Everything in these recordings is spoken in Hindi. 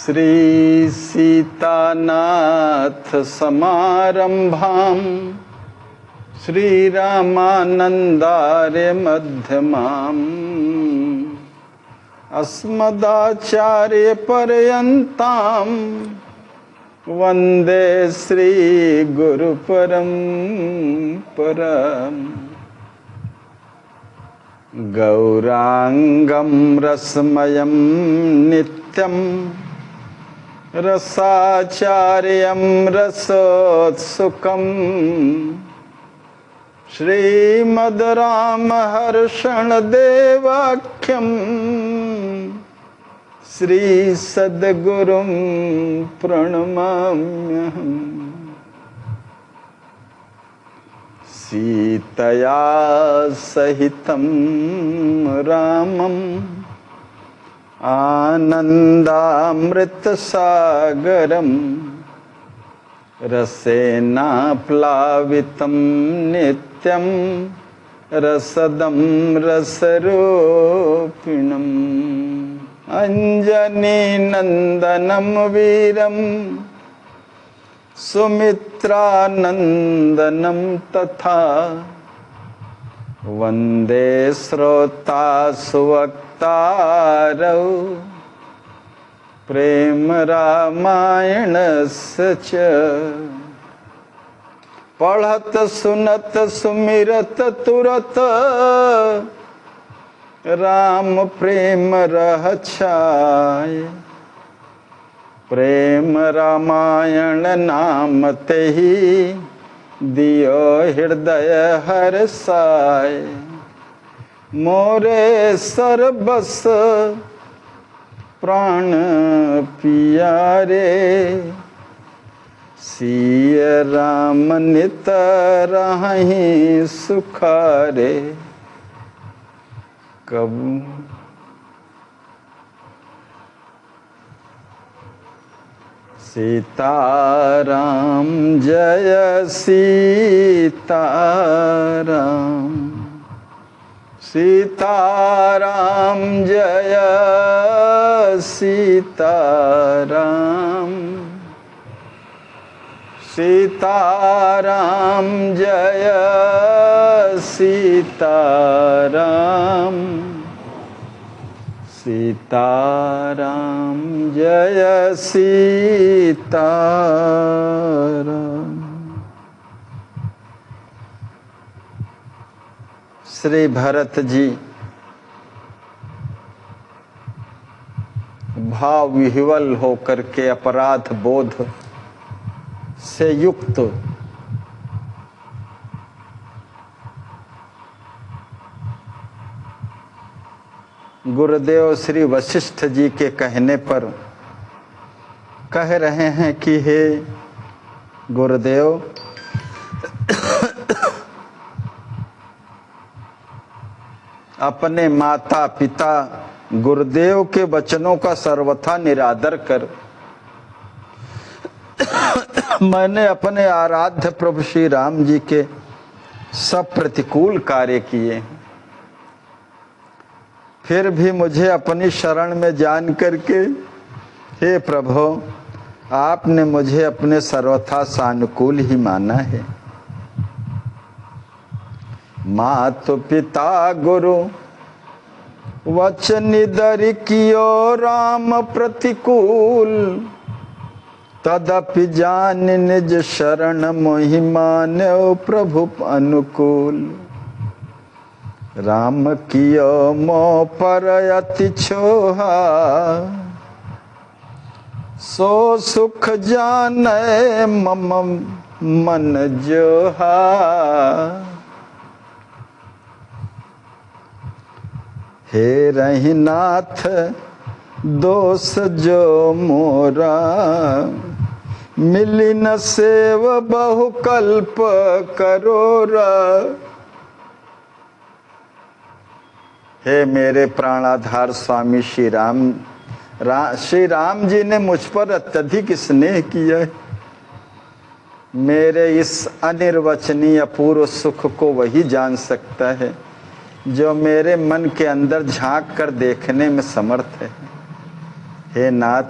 श्री सीतानाथ समारंभां श्रीरामानंदार्य मध्यमाम् अस्मदाचार्य पर्यन्तां वन्दे श्री गुरु परम्पराम् गौरांगं रसमयं नित्यं रसाचार्यं रसोत्सुकं श्रीमद् रामहर्षण देवाख्यं श्री सद्गुरुं प्रणमाम्यहम्। सीतया सहितं रामं आनन्दामृतसागरं रसेनाप्लावितं नित्यं रसदं रसरूपिणम् अञ्जनीनन्दनं वीरं सुमित्रानन्दनं तथा वन्दे श्रोतासुवक्तारौ प्रेम रामायणस्य च पढ़त सुनत सुमिरत तुरत राम प्रेम रह छाय। प्रेम रामायण नाम तेहि दियो हृदय हर्षाय। मोरे सरबस प्राण पियारे सिय राम नित रहहि सुखारे। कबू सीताराम जय सीताराम सीताराम जय सीताराम सीताराम जय सीताराम सीताराम जय सीताराम। श्री भरत जी भाव विह्वल होकर के अपराध बोध से युक्त गुरुदेव श्री वशिष्ठ जी के कहने पर कह रहे हैं कि हे गुरुदेव, अपने माता पिता गुरुदेव के वचनों का सर्वथा निरादर कर मैंने अपने आराध्य प्रभु श्री राम जी के सब प्रतिकूल कार्य किए, फिर भी मुझे अपनी शरण में जान करके हे प्रभु आपने मुझे अपने सर्वथा सानुकूल ही माना है। मातु पिता गुरु वचन दरि कियो राम प्रतिकूल, तदपि जान निज शरण मोहि मान्यो प्रभु अनुकूल। राम कियो मोह पर अति छोहा, सो सुख जाने मम मन जोहा। हे रहीनाथ दोष जो मोरा, मिली न सेव बहु कल्प करोरा। हे मेरे प्राणाधार स्वामी श्री राम जी ने मुझ पर अत्यधिक स्नेह किया है। मेरे इस अनिर्वचनीय अपूर्व सुख को वही जान सकता है जो मेरे मन के अंदर झांक कर देखने में समर्थ है। हे नाथ,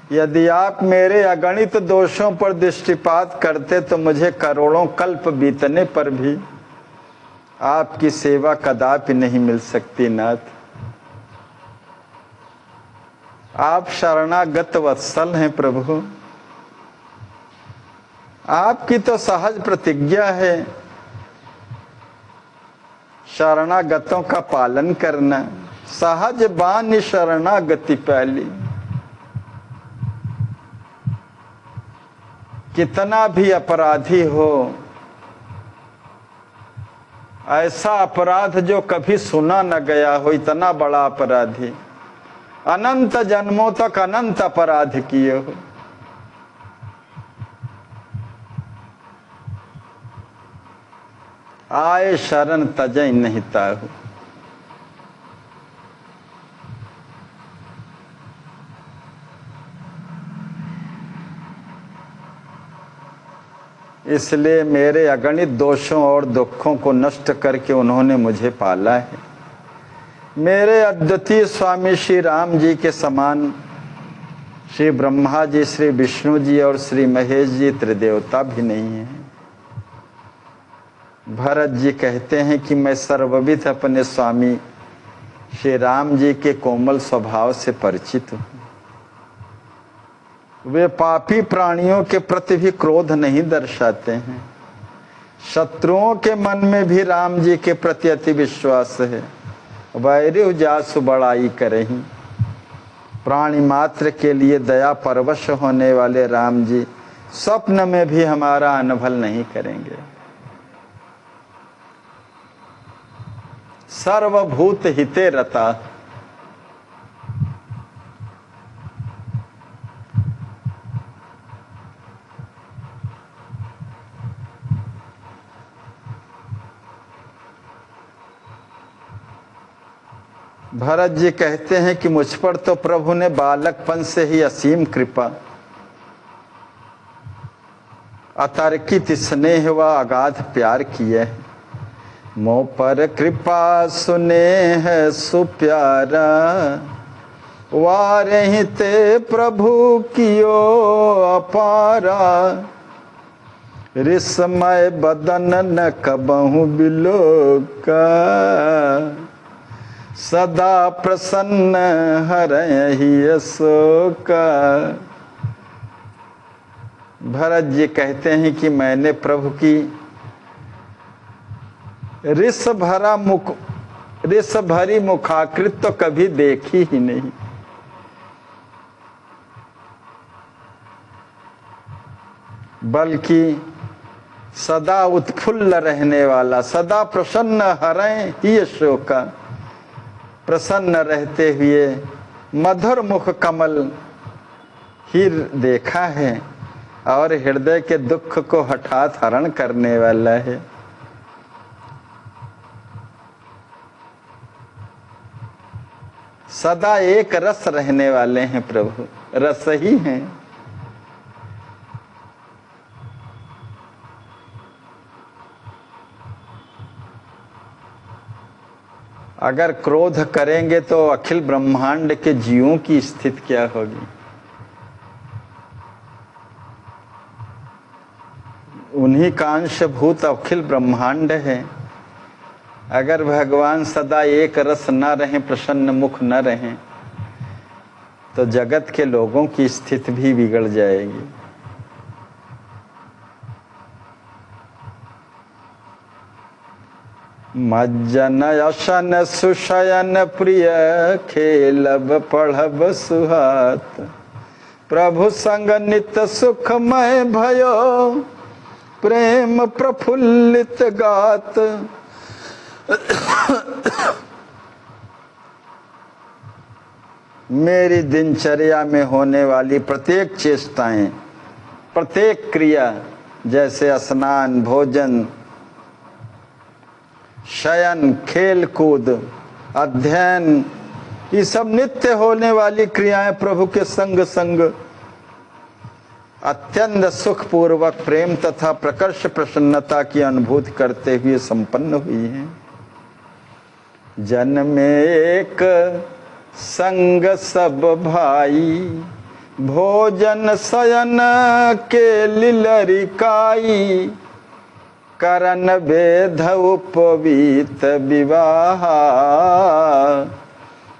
यदि आप मेरे अगणित दोषों पर दृष्टिपात करते तो मुझे करोड़ों कल्प बीतने पर भी आपकी सेवा कदापि नहीं मिल सकती नाथ। आप शरणागत वत्सल हैं प्रभु। आपकी तो सहज प्रतिज्ञा है शरणागतों का पालन करना। सहज बानी शरणागति पहली। कितना भी अपराधी हो, ऐसा अपराध जो कभी सुना न गया हो, इतना बड़ा अपराधी, अनंत जन्मों तक अनंत अपराध किए हो, आए शरण तजै नहीं ताहू। इसलिए मेरे अगणित दोषों और दुखों को नष्ट करके उन्होंने मुझे पाला है। मेरे अद्वितीय स्वामी श्री राम जी के समान श्री ब्रह्मा जी, श्री विष्णु जी और श्री महेश जी त्रिदेवता भी नहीं है। भरत जी कहते हैं कि मैं सर्वविध अपने स्वामी श्री राम जी के कोमल स्वभाव से परिचित हूँ। वे पापी प्राणियों के प्रति भी क्रोध नहीं दर्शाते हैं। शत्रुओं के मन में भी राम जी के प्रति अति विश्वास है। वैरिहु जासु बड़ाई करहीं। प्राणी मात्र के लिए दया परवश होने वाले राम जी स्वप्न में भी हमारा अनभल नहीं करेंगे। सर्वभूत हिते रता। भरत जी कहते हैं कि मुझ पर तो प्रभु ने बालकपन से ही असीम कृपा, अतार्कित स्नेह व अगाध प्यार किए। मोह पर कृपा सुनेह सुप्यारा, वारहि ते प्रभु कियो अपारा। रिसमय बदन न कबहु बिलोका, सदा प्रसन्न हरहि अशोका। भरत जी कहते हैं कि मैंने प्रभु की रिस भरी मुखाकृत तो कभी देखी ही नहीं। बल्कि सदा उत्फुल्ल रहने वाला, सदा प्रसन्न हरय ही अशोका, प्रसन्न रहते हुए मधुर मुख कमल ही देखा है और हृदय के दुख को हठात हरण करने वाला है। सदा एक रस रहने वाले हैं प्रभु, रस ही हैं। अगर क्रोध करेंगे तो अखिल ब्रह्मांड के जीवों की स्थिति क्या होगी। उन्हीं का अंशभूत अखिल ब्रह्मांड है। अगर भगवान सदा एक रस न रहें, प्रसन्न मुख न रहें, तो जगत के लोगों की स्थिति भी बिगड़ जाएगी। मज्जन अशन सुशयन प्रिय, खेलब पढ़ब सुहात। प्रभु संग नित सुखमय भयो, प्रेम प्रफुल्लित गात। मेरी दिनचर्या में होने वाली प्रत्येक चेष्टाएं, प्रत्येक क्रिया, जैसे स्नान, भोजन, शयन, खेल कूद, अध्ययन, ये सब नित्य होने वाली क्रियाएं प्रभु के संग संग अत्यंत सुखपूर्वक प्रेम तथा प्रकर्ष प्रसन्नता की अनुभूति करते हुए संपन्न हुई हैं। जन में एक संग सब भाई, भोजन शयन के लिलरिकाई, करन वेद उपवीत विवाह,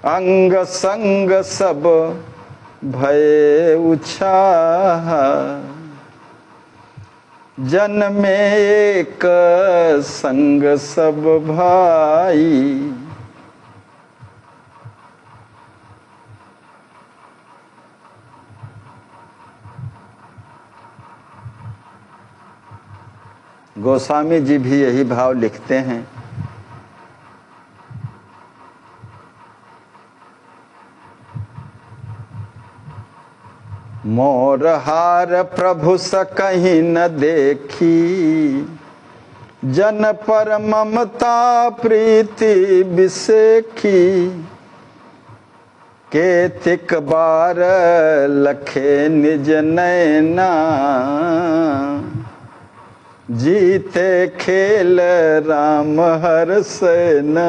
अंग संग सब भय उछाह, जन्मे एक संग सब भाई। गोस्वामी जी भी यही भाव लिखते हैं। मोर हार प्रभु स कहीं न देखी, जन पर ममता प्रीति विसेखी, केतिक बार लखे निज नैना, जीते खेल राम हर सेना।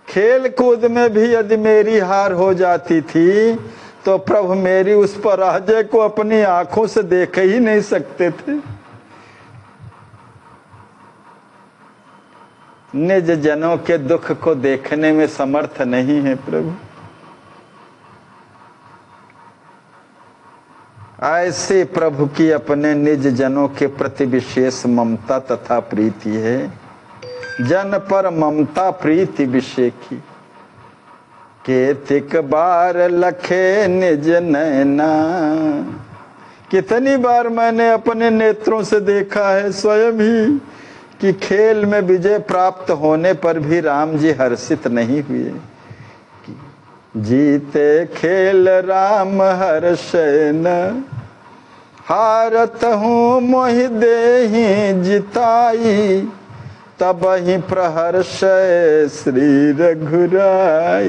खेल कूद में भी यदि मेरी हार हो जाती थी तो प्रभु मेरी उस पराजय को अपनी आंखों से देख ही नहीं सकते थे। निज जनों के दुख को देखने में समर्थ नहीं है प्रभु। ऐसे प्रभु की अपने निज जनों के प्रति विशेष ममता तथा प्रीति है। जन पर ममता प्रीति विशेखी, केतिक बार लखे निज नैना। कितनी बार मैंने अपने नेत्रों से देखा है स्वयं ही कि खेल में विजय प्राप्त होने पर भी राम जी हर्षित नहीं हुए। जीते खेल राम हर्षेन, हारत हूँ मोहि देहि जिताई, तब ही प्रहर्ष श्री रघुराई।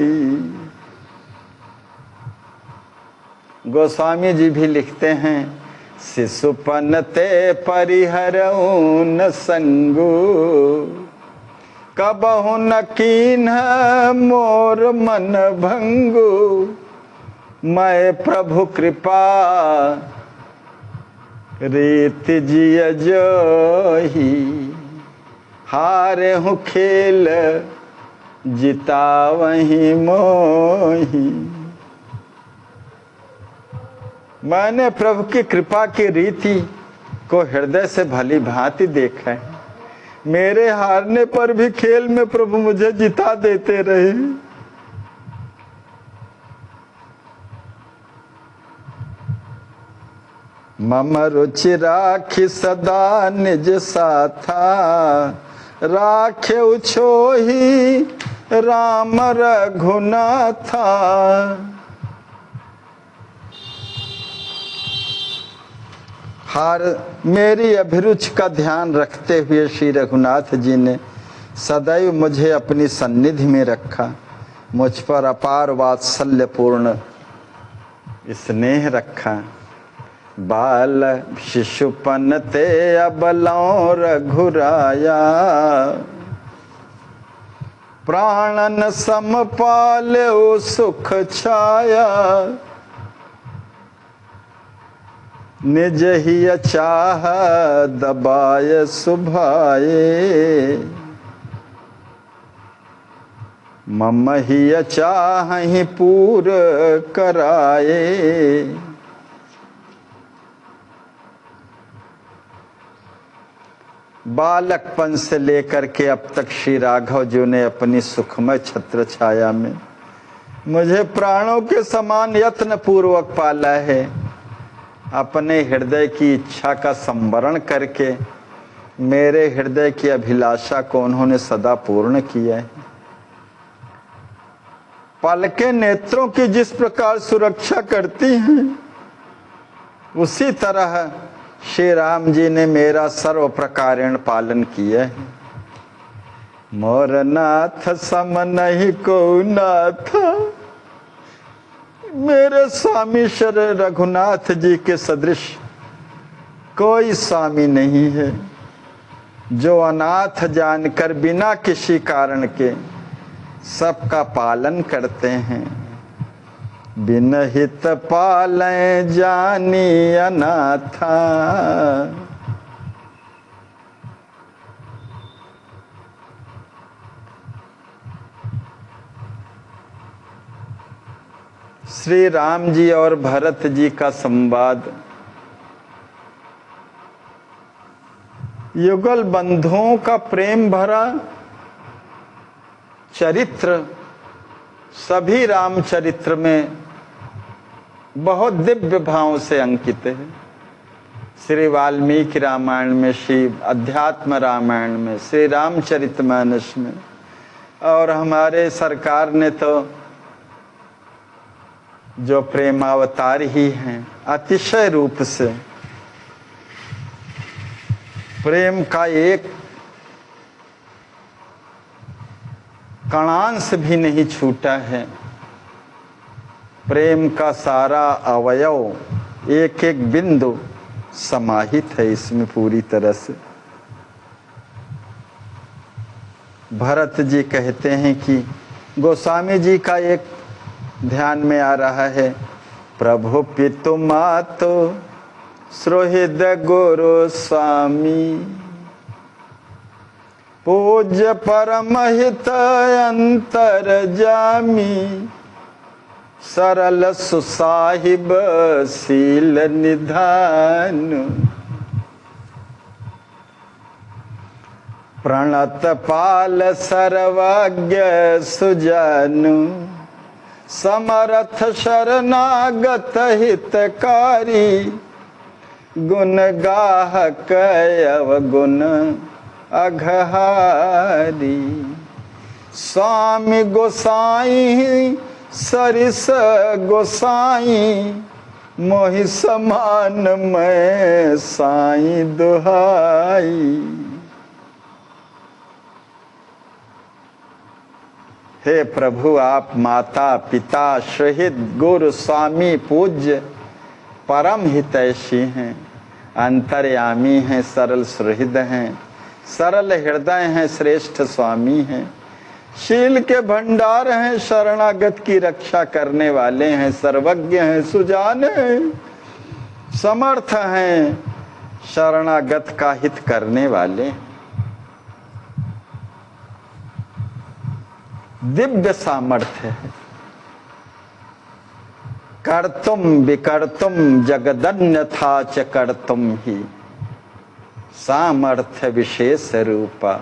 गोस्वामी जी भी लिखते हैं, शिशुपन ते परिहरऊ न संगु, कबहु न कीन्ह मोर मन भंगु। मैं प्रभु कृपा रीत जिय जोही, हारे हूँ खेल जितावही मोही। मैंने प्रभु की कृपा की रीति को हृदय से भली भांति देखा है। मेरे हारने पर भी खेल में प्रभु मुझे जिता देते रहे। मम रुचि राखी सदा निज साथा, राखे उछोही राम रघुनाथा। हार मेरी अभिरुचि का ध्यान रखते हुए श्री रघुनाथ जी ने सदैव मुझे अपनी सन्निधि में रखा। मुझ पर अपार वात्सल्यपूर्ण स्नेह रखा। बाल शिशुपन ते अबलौं रघुराया, प्राणन सम पाल्यो सुख छाया। निज ही चाह दबाय सुभाए, मम ही चाहि पूर कराए। बालकपन से लेकर के अब तक श्री राघव जी ने अपनी सुखमय छत्र छाया में मुझे प्राणों के समान यत्न पूर्वक पाला है। अपने हृदय की इच्छा का संवरण करके मेरे हृदय की अभिलाषा को उन्होंने सदा पूर्ण किया है। पलके नेत्रों की जिस प्रकार सुरक्षा करती हैं, उसी तरह श्री राम जी ने मेरा सर्व प्रकारेण पालन किया है। मोर नाथ सम नहीं को नाथ, मेरे स्वामी श्री रघुनाथ जी के सदृश कोई स्वामी नहीं है, जो अनाथ जानकर बिना किसी कारण के सबका पालन करते हैं। बिन हित पालें जानी अनाथा। श्री राम जी और भरत जी का संवाद युगल बंधुओं का प्रेम भरा चरित्र सभी रामचरित्र में बहुत दिव्य भाव से अंकित है। श्री वाल्मीकि रामायण में, श्री अध्यात्म रामायण में, श्री रामचरितमानस में, और हमारे सरकार ने तो जो प्रेमावतार ही हैं अतिशय रूप से प्रेम का एक कणांश भी नहीं छूटा है। प्रेम का सारा अवयव एक एक बिंदु समाहित है इसमें पूरी तरह से। भरत जी कहते हैं कि गोस्वामी जी का एक ध्यान में आ रहा है, प्रभु पितु मातु सुहृद गुरु स्वामी, पूज्य परम हित अंतर जामी, सरल सुसाहिब शील निधान, प्रणत पाल सर्वज्ञ सुजानु, समर्थ शरणागत हितकारी, गुण गाहक अवगुण अघहारी, स्वामी गोसाई सरिस गोसाई, मोहि समान मैं साई दुहाई। हे प्रभु, आप माता पिता शहीद गुरु स्वामी पूज्य परम हितैषी हैं, अंतर्यामी हैं, सरल सुहृद हैं, सरल हृदय हैं, श्रेष्ठ स्वामी हैं, शील के भंडार हैं, शरणागत की रक्षा करने वाले हैं, सर्वज्ञ हैं, सुजान हैं, समर्थ हैं, शरणागत का हित करने वाले, दिव्य सामर्थ्य है। कर्तुम विकर्तुम जगदन्यथा च कर्तुम ही, सामर्थ्य विशेष रूपा,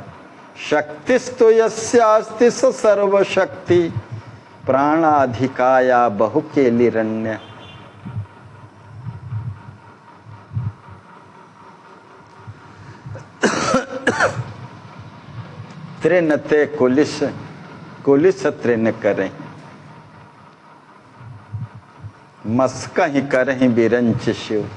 शक्तिस्तु यस्यास्ति स सर्वशक्ति, प्राणाधिकाया बहुकेलिरण्य। त्रिनते कुलिस कुलिस त्रिन करें, मस्का ही करें बिरंच शिव।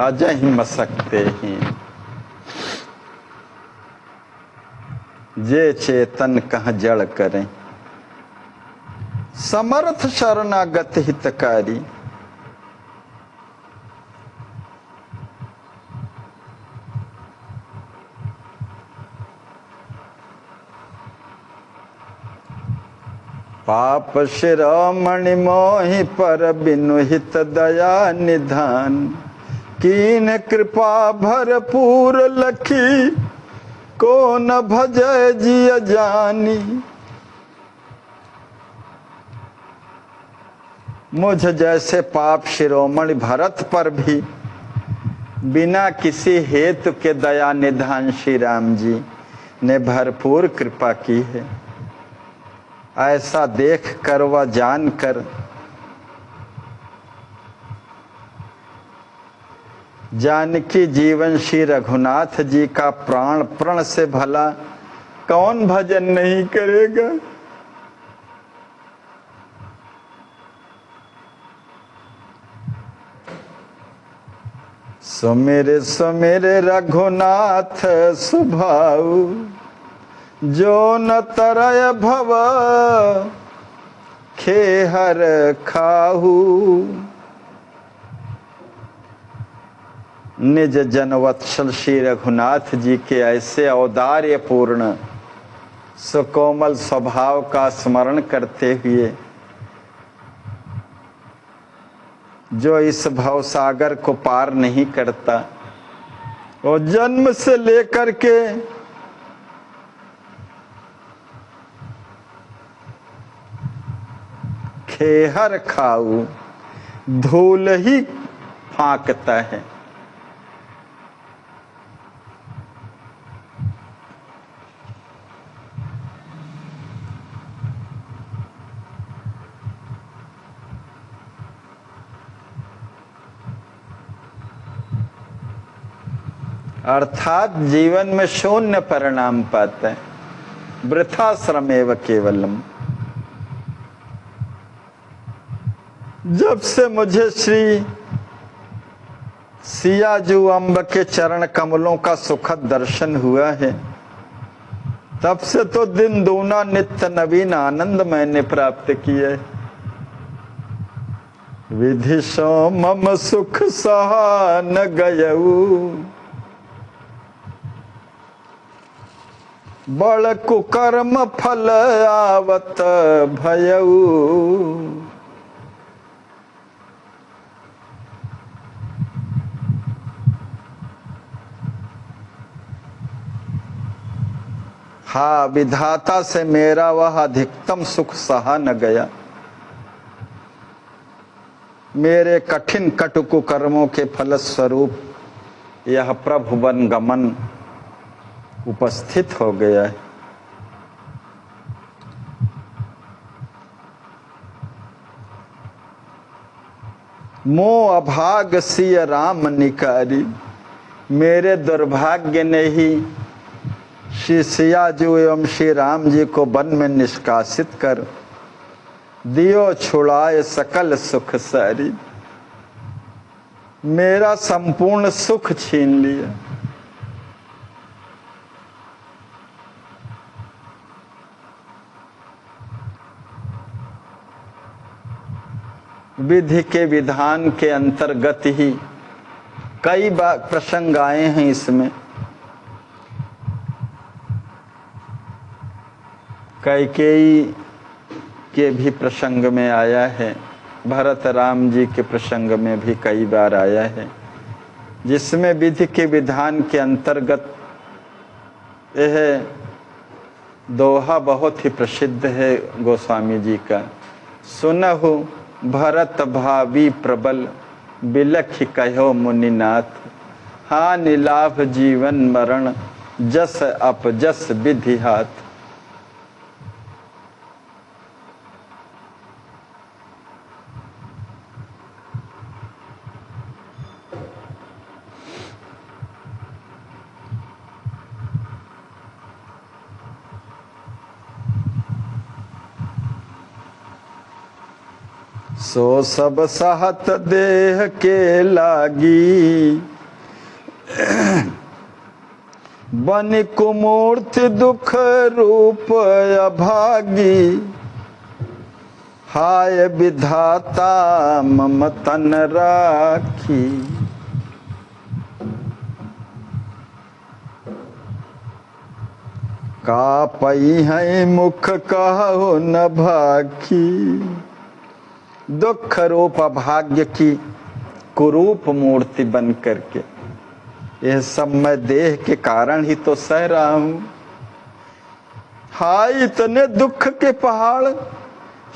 अजय ही मसकते ही जे चेतन कह जड़ करें, समर्थ शरणागत हितकारी। पाप शिरोमणि मोहि पर बिनु हित दया निधान, कीन कृपा भरपूर लखी, को न भजय जिय जानी। मुझ जैसे पाप शिरोमणि भरत पर भी बिना किसी हेतु के दया निधान श्री राम जी ने भरपूर कृपा की है। ऐसा देख कर व जान कर जानकी जीवन श्री रघुनाथ जी का प्राण प्रण से भला कौन भजन नहीं करेगा। सुमिर सुमिर रघुनाथ सुभाऊ, जो न तरय भव खेहर खाहू। निज जनवत्सल श्री रघुनाथ जी के ऐसे औदार्य पूर्ण सुकोमल स्वभाव का स्मरण करते हुए जो इस भवसागर को पार नहीं करता और जन्म से लेकर के खेहर खाऊ धूल ही फांकता है। अर्थात जीवन में शून्य परिणाम पाता है, वृथा श्रमेव केवलम। जब से मुझे श्री सियाजू अम्ब के चरण कमलों का सुखद दर्शन हुआ है, तब से तो दिन दूना नित्य नवीन आनंद मैंने प्राप्त किया है। विधि सो मम सुख सहा न गयऊ, बड़ कुकर्म फल आवत भयऊ। हाँ, विधाता से मेरा वह अधिकतम सुख सहा न गया। मेरे कठिन कटुकु कर्मों के फलस्वरूप यह प्रभु वन गमन उपस्थित हो गया है। मोह अभाग सिय राम निकारी, मेरे दुर्भाग्य ने ही श्री सियाजू एवं श्री राम जी को वन में निष्कासित कर दियो छुड़ाए सकल सुख सारी। मेरा संपूर्ण सुख छीन लिया। विधि के विधान के अंतर्गत ही कई बार प्रसंग आए हैं। इसमें कैकेयी के भी प्रसंग में आया है, भरत राम जी के प्रसंग में भी कई बार आया है, जिसमें विधि के विधान के अंतर्गत यह दोहा बहुत ही प्रसिद्ध है गोस्वामी जी का। सुनहु भरत भावी प्रबल, बिलखि कहो मुनिनाथ, हानि लाभ जीवन मरण, जस अपजस विधि हाथ। सो सब सहत देह के लागी, बन कुमूर्ति दुख रूप अभागी। हाय विधाता मम तन राखी, का पई है मुख कहो न भाखी। दुख रूप अभाग्य की कुरूप मूर्ति बन करके यह सब मैं देह के कारण ही तो सह रहा हूं। हाय इतने दुख के पहाड़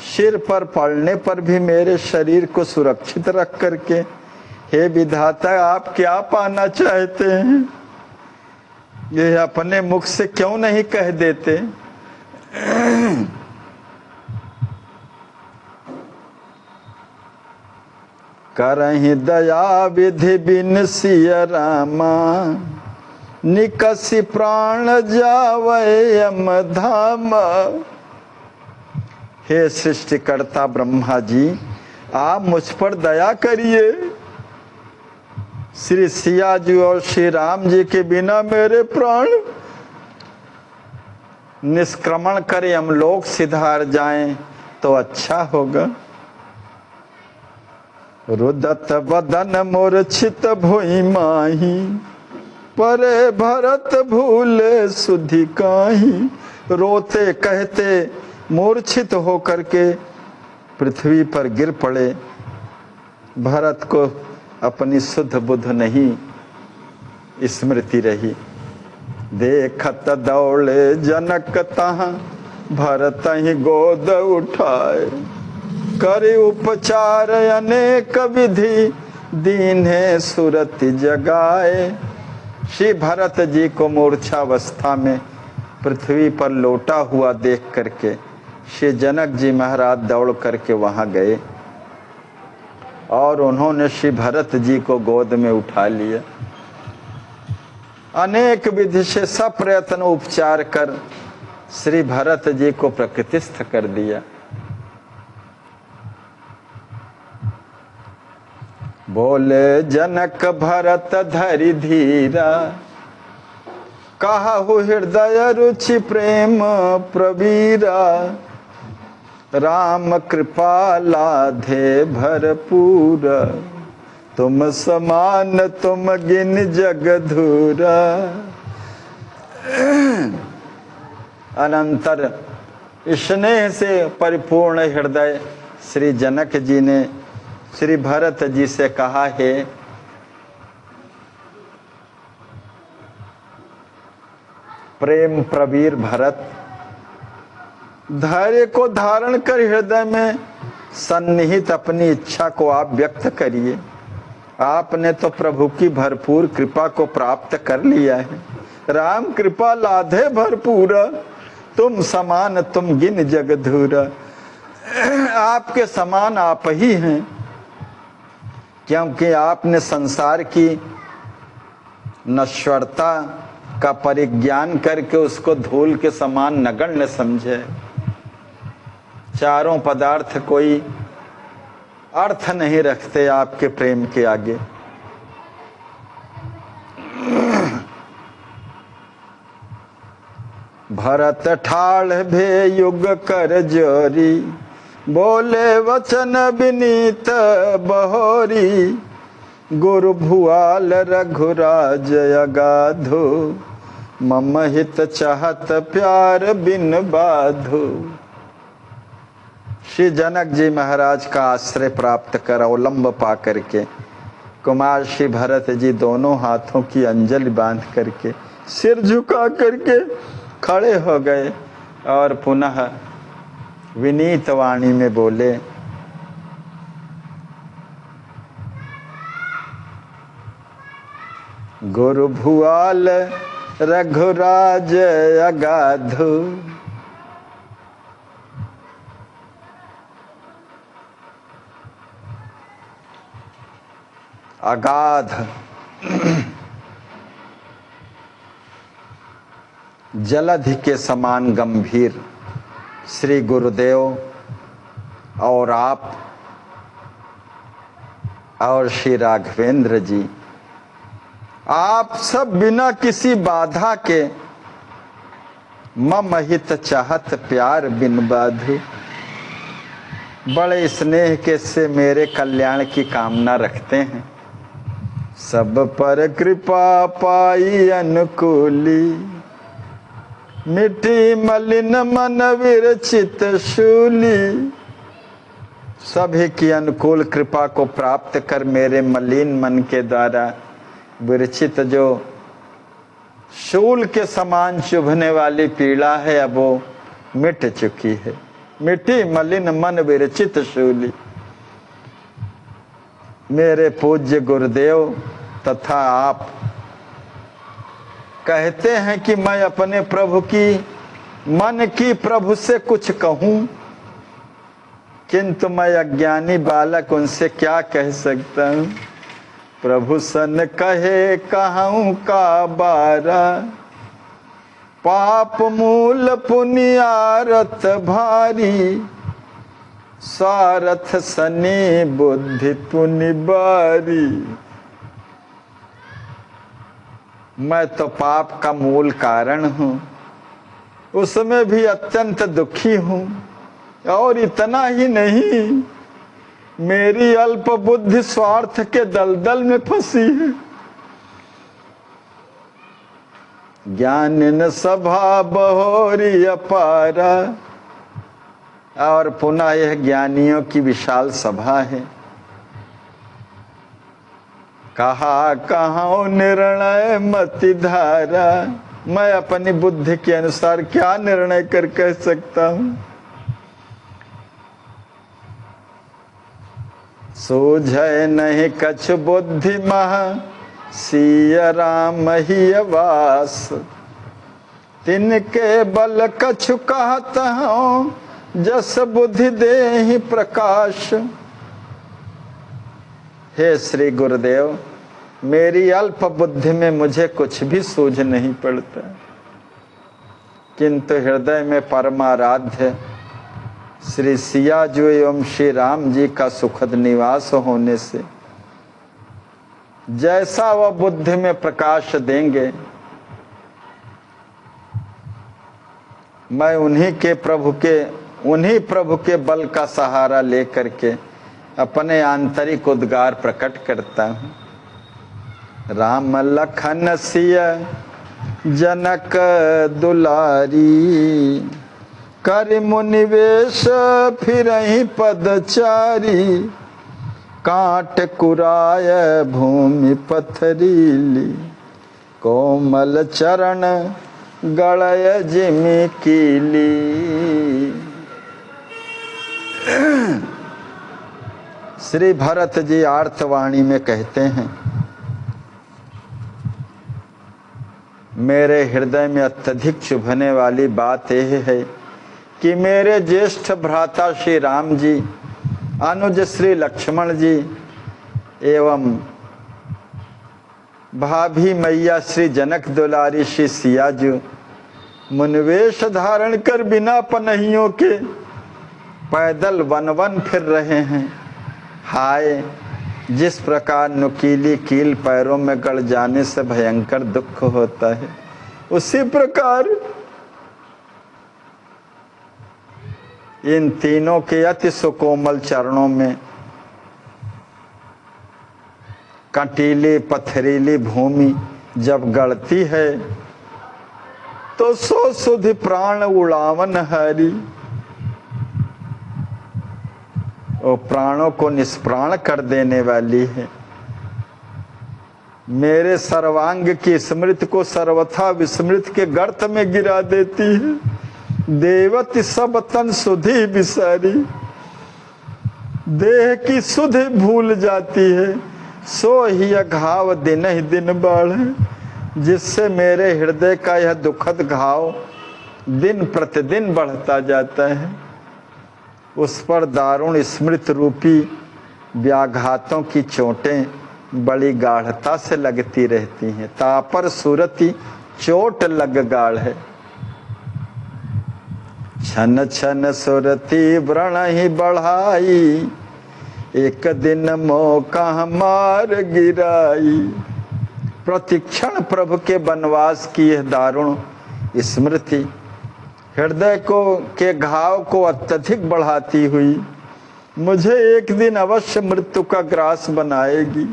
सिर पर पड़ने पर भी मेरे शरीर को सुरक्षित रख करके, हे विधाता आप क्या पाना चाहते हैं, यह अपने मुख से क्यों नहीं कह देते। करहि दया विधि बिन सिय रामा, निकसि प्राण जावै यम धामा। हे सृष्टिकर्ता ब्रह्मा जी, आप मुझ पर दया करिए। श्री सियाजू और श्री राम जी के बिना मेरे प्राण निष्क्रमण कर यमलोक सिधार जाएं तो अच्छा होगा। रुदत बदन मूर्छित भुई माही, परे भरत भूले सुधि काही। रोते कहते मूर्छित होकर के पृथ्वी पर गिर पड़े। भरत को अपनी शुद्ध बुद्ध नहीं स्मृति रही। देखत दौड़े जनक तहाँ, भरत ही गोद उठाए। करे उपचार अनेक विधि, दीन्हे सुरति जगाए। श्री भरत जी को मूर्छावस्था में पृथ्वी पर लोटा हुआ देख करके श्री जनक जी महाराज दौड़ करके वहां गए और उन्होंने श्री भरत जी को गोद में उठा लिया। अनेक विधि से सब प्रयत्न उपचार कर श्री भरत जी को प्रकृतिस्थ कर दिया। बोले जनक भरत धरि धीरा, कहु हृदय रुचि प्रेम प्रवीरा। राम कृपा लाधे भरपूर, तुम समान तुम गिन जगधूरा। अनंतर स्नेह से परिपूर्ण हृदय श्री जनक जी ने श्री भरत जी से कहा है, प्रेम प्रवीर भरत, धैर्य को धारण कर हृदय में सन्निहित अपनी इच्छा को आप व्यक्त करिए। आपने तो प्रभु की भरपूर कृपा को प्राप्त कर लिया है। राम कृपा लाधे भरपूर, तुम समान तुम गिन जगधूर। आपके समान आप ही हैं, क्योंकि आपने संसार की नश्वरता का परिज्ञान करके उसको धूल के समान नगण्य समझे। चारों पदार्थ कोई अर्थ नहीं रखते आपके प्रेम के आगे। भरत ठाड़ भे युग कर जोरी, बोले वचन विनीत बहोरी। गुरु भुआल रघुराज अगाधो, मम हित चाहत प्यार बिन बाधो। श्री जनक जी महाराज का आश्रय प्राप्त कर अवलंब पा करके कुमार श्री भरत जी दोनों हाथों की अंजलि बांध करके सिर झुका करके खड़े हो गए और पुनः विनीत वाणी में बोले, गुरु भुआल रघुराज अगाधो। अगाध जलधि के समान गंभीर श्री गुरुदेव और आप और श्री राघवेंद्र जी, आप सब बिना किसी बाधा के मम हित चाहत प्यार बिन बाधु, बड़े स्नेह के से मेरे कल्याण की कामना रखते हैं। सब पर कृपा पाई अनुकूली, मिट्टी मलिन मन विरचित शूली। सभी की अनुकूल कृपा को प्राप्त कर मेरे मलिन मन के द्वारा विरचित जो शूल के समान चुभने वाली पीड़ा है अब वो मिट चुकी है। मिट्टी मलिन मन विरचित शूली। मेरे पूज्य गुरुदेव तथा आप कहते हैं कि मैं अपने प्रभु की मन की प्रभु से कुछ कहूं, किंतु मैं अज्ञानी बालक उनसे क्या कह सकता हूं। प्रभु सन कहे कहूं का बारा, पाप मूल पुनियारत भारी। सारथ सनी बुद्धि पुनि बारी। मैं तो पाप का मूल कारण हूं, उसमें भी अत्यंत दुखी हूं। और इतना ही नहीं, मेरी अल्प बुद्धि स्वार्थ के दलदल में फंसी है। ज्ञान न सभा बहोरी अपारा, और पुनः यह ज्ञानियों की विशाल सभा है। कहा कहाँ निर्णय मति धारा, मैं अपनी बुद्धि के अनुसार क्या निर्णय कर कह सकता हूं। सूझे नहीं कछ बुद्धि महा, सिया राम ही वास। तिनके बल कछु कहत हूँ, जस बुद्धि देहि प्रकाश। हे श्री गुरुदेव, मेरी अल्प बुद्धि में मुझे कुछ भी सूझ नहीं पड़ता, किंतु हृदय में परमाराध्य श्री सियाजू एवं श्री राम जी का सुखद निवास होने से जैसा वह बुद्धि में प्रकाश देंगे, मैं उन्हीं प्रभु के बल का सहारा लेकर के अपने आंतरिक उद्गार प्रकट करता हूँ। राम लखन सिया जनक दुलारी, कर मुनिवेश फिरहि पदचारी। काट कुराय भूमि पथरीली, कोमल चरण गलय जिमि कीली। श्री भरत जी आर्तवाणी में कहते हैं, मेरे हृदय में अत्यधिक चुभने वाली बात यह है कि मेरे ज्येष्ठ भ्राता श्री राम जी, अनुज श्री लक्ष्मण जी एवं भाभी मैया श्री जनक दुलारी श्री सियाजू मुनिवेश धारण कर बिना पनहियों के पैदल वन वन फिर रहे हैं। हाय, जिस प्रकार नुकीली कील पैरों में गड़ जाने से भयंकर दुख होता है, उसी प्रकार इन तीनों के अति सुकोमल चरणों में कंटीली पथरीली भूमि जब गड़ती है तो सो सुधि प्राण उड़ावन हरी। वो प्राणों को निष्प्राण कर देने वाली है। मेरे सर्वांग की स्मृति को सर्वथा विस्मृत के गर्त में गिरा देती है। देवति सब तन सुधि बिसारी, देह की सुधि भूल जाती है। सो ही घाव दिन ही दिन बढ़े, जिससे मेरे हृदय का यह दुखद घाव दिन प्रतिदिन बढ़ता जाता है। उस पर दारुण स्मृति रूपी व्याघातों की चोटें बड़ी गाढ़ता से लगती रहती हैं। तापर सुरति चोट लग गाढ़ है। छन छन सुरति व्रण ही बढ़ाई, एक दिन मौका मार गिराई। प्रतिक्षण प्रभु के वनवास की यह दारुण स्मृति हृदय के घाव को अत्यधिक बढ़ाती हुई मुझे एक दिन अवश्य मृत्यु का ग्रास बनाएगी।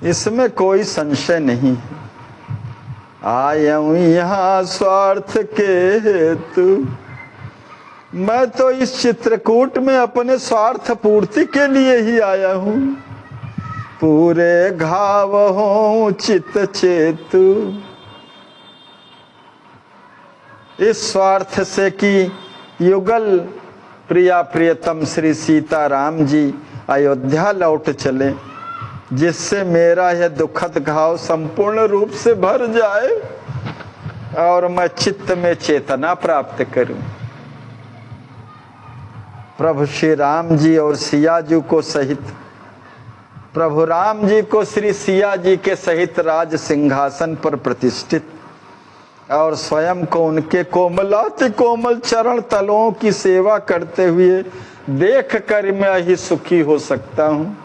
इसमें कोई संशय नहीं है। आया हूं यहाँ स्वार्थ के हेतु, मैं तो इस चित्रकूट में अपने स्वार्थ पूर्ति के लिए ही आया हूं। पूरे घाव हो चित चेतु, इस स्वार्थ से कि युगल प्रिया प्रियतम श्री सीता राम जी अयोध्या लौट चले, जिससे मेरा यह दुखद घाव संपूर्ण रूप से भर जाए और मैं चित्त में चेतना प्राप्त करूं। प्रभु श्री राम जी और सियाजू को सहित, प्रभु राम जी को श्री सिया जी के सहित राज सिंहासन पर प्रतिष्ठित और स्वयं को उनके कोमलाति कोमल चरण तलों की सेवा करते हुए देख कर मैं ही सुखी हो सकता हूँ।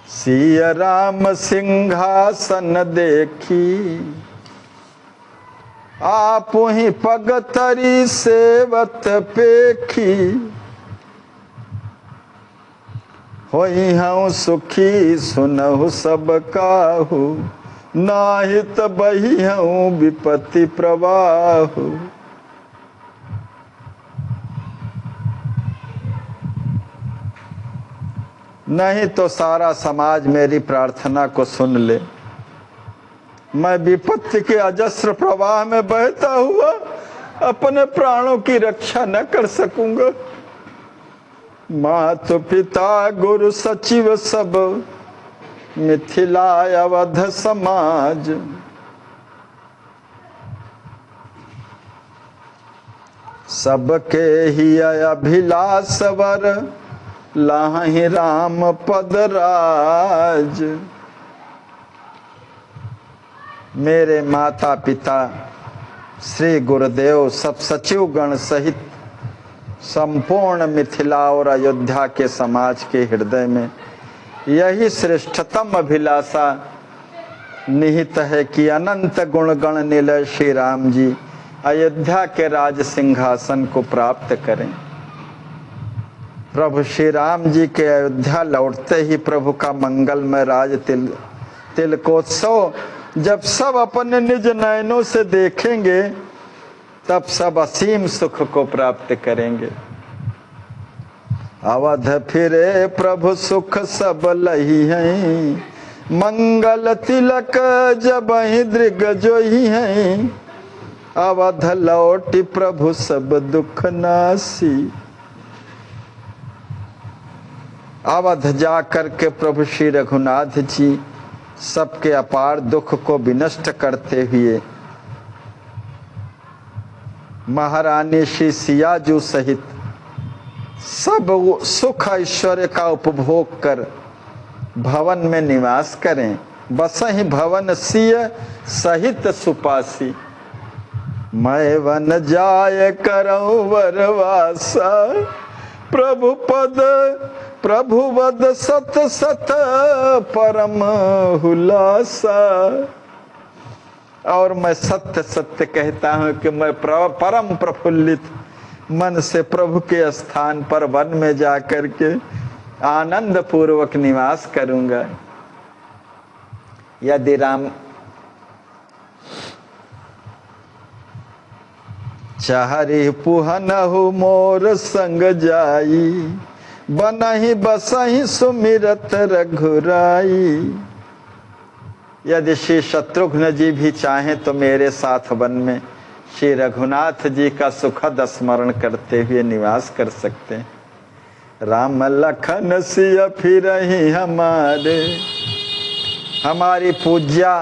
सिया राम सिंहासन देखी, आप ही पगतरी सेवत पेखी। होई हूँ सुखी सुनहु सब काहू, नाहित बही हूँ विपत्ति प्रवाहु। नहीं तो सारा समाज मेरी प्रार्थना को सुन ले, मैं विपत्ति के अजस्र प्रवाह में बहता हुआ अपने प्राणों की रक्षा न कर सकूंगा। माता पिता गुरु सचिव सब मिथिला अवध समाज, सबके ही अभिलाष वर लाहि राम पद राज। मेरे माता पिता श्री गुरुदेव सब सचिव गण सहित संपूर्ण मिथिला और अयोध्या के समाज के हृदय में यही श्रेष्ठतम अभिलाषा निहित है कि अनंत गुण गण निलय श्री राम जी अयोध्या के राज सिंहासन को प्राप्त करें। प्रभु श्री राम जी के अयोध्या लौटते ही प्रभु का मंगलमय राज तिलकोत्सव जब सब अपने निज नयनों से देखेंगे, तब सब असीम सुख को प्राप्त करेंगे। अवध फिरे प्रभु सुख सब लही हैं, मंगल तिलक जब ही दृग जोही हैं। अवध लौटी प्रभु सब दुख नासी। अवध जा करके प्रभु श्री रघुनाथ जी सबके अपार दुख को विनष्ट करते हुए महारानी श्री सियाजू सहित सब सुख ऐश्वर्य का उपभोग कर भवन में निवास करें। बसहि भवन सिय सहित सुपासी, मैं वन जाय करऊं वरवासा। प्रभु पद प्रभु वद सत सत परम हुलासा। और मैं सत्य सत्य कहता हूँ कि मैं परम प्रफुल्लित मन से प्रभु के स्थान पर वन में जाकर के आनंद पूर्वक निवास करूंगा। यदि राम चाहरी पुहनहु मोर संग जाई, बनहि बसहि सुमिरत रघुराई। यदि श्री शत्रुघ्न जी भी चाहें तो मेरे साथ वन में श्री रघुनाथ जी का सुखद स्मरण करते हुए निवास कर सकते हैं। राम लखन सिय फिरहि हमारे, हमारी पूज्या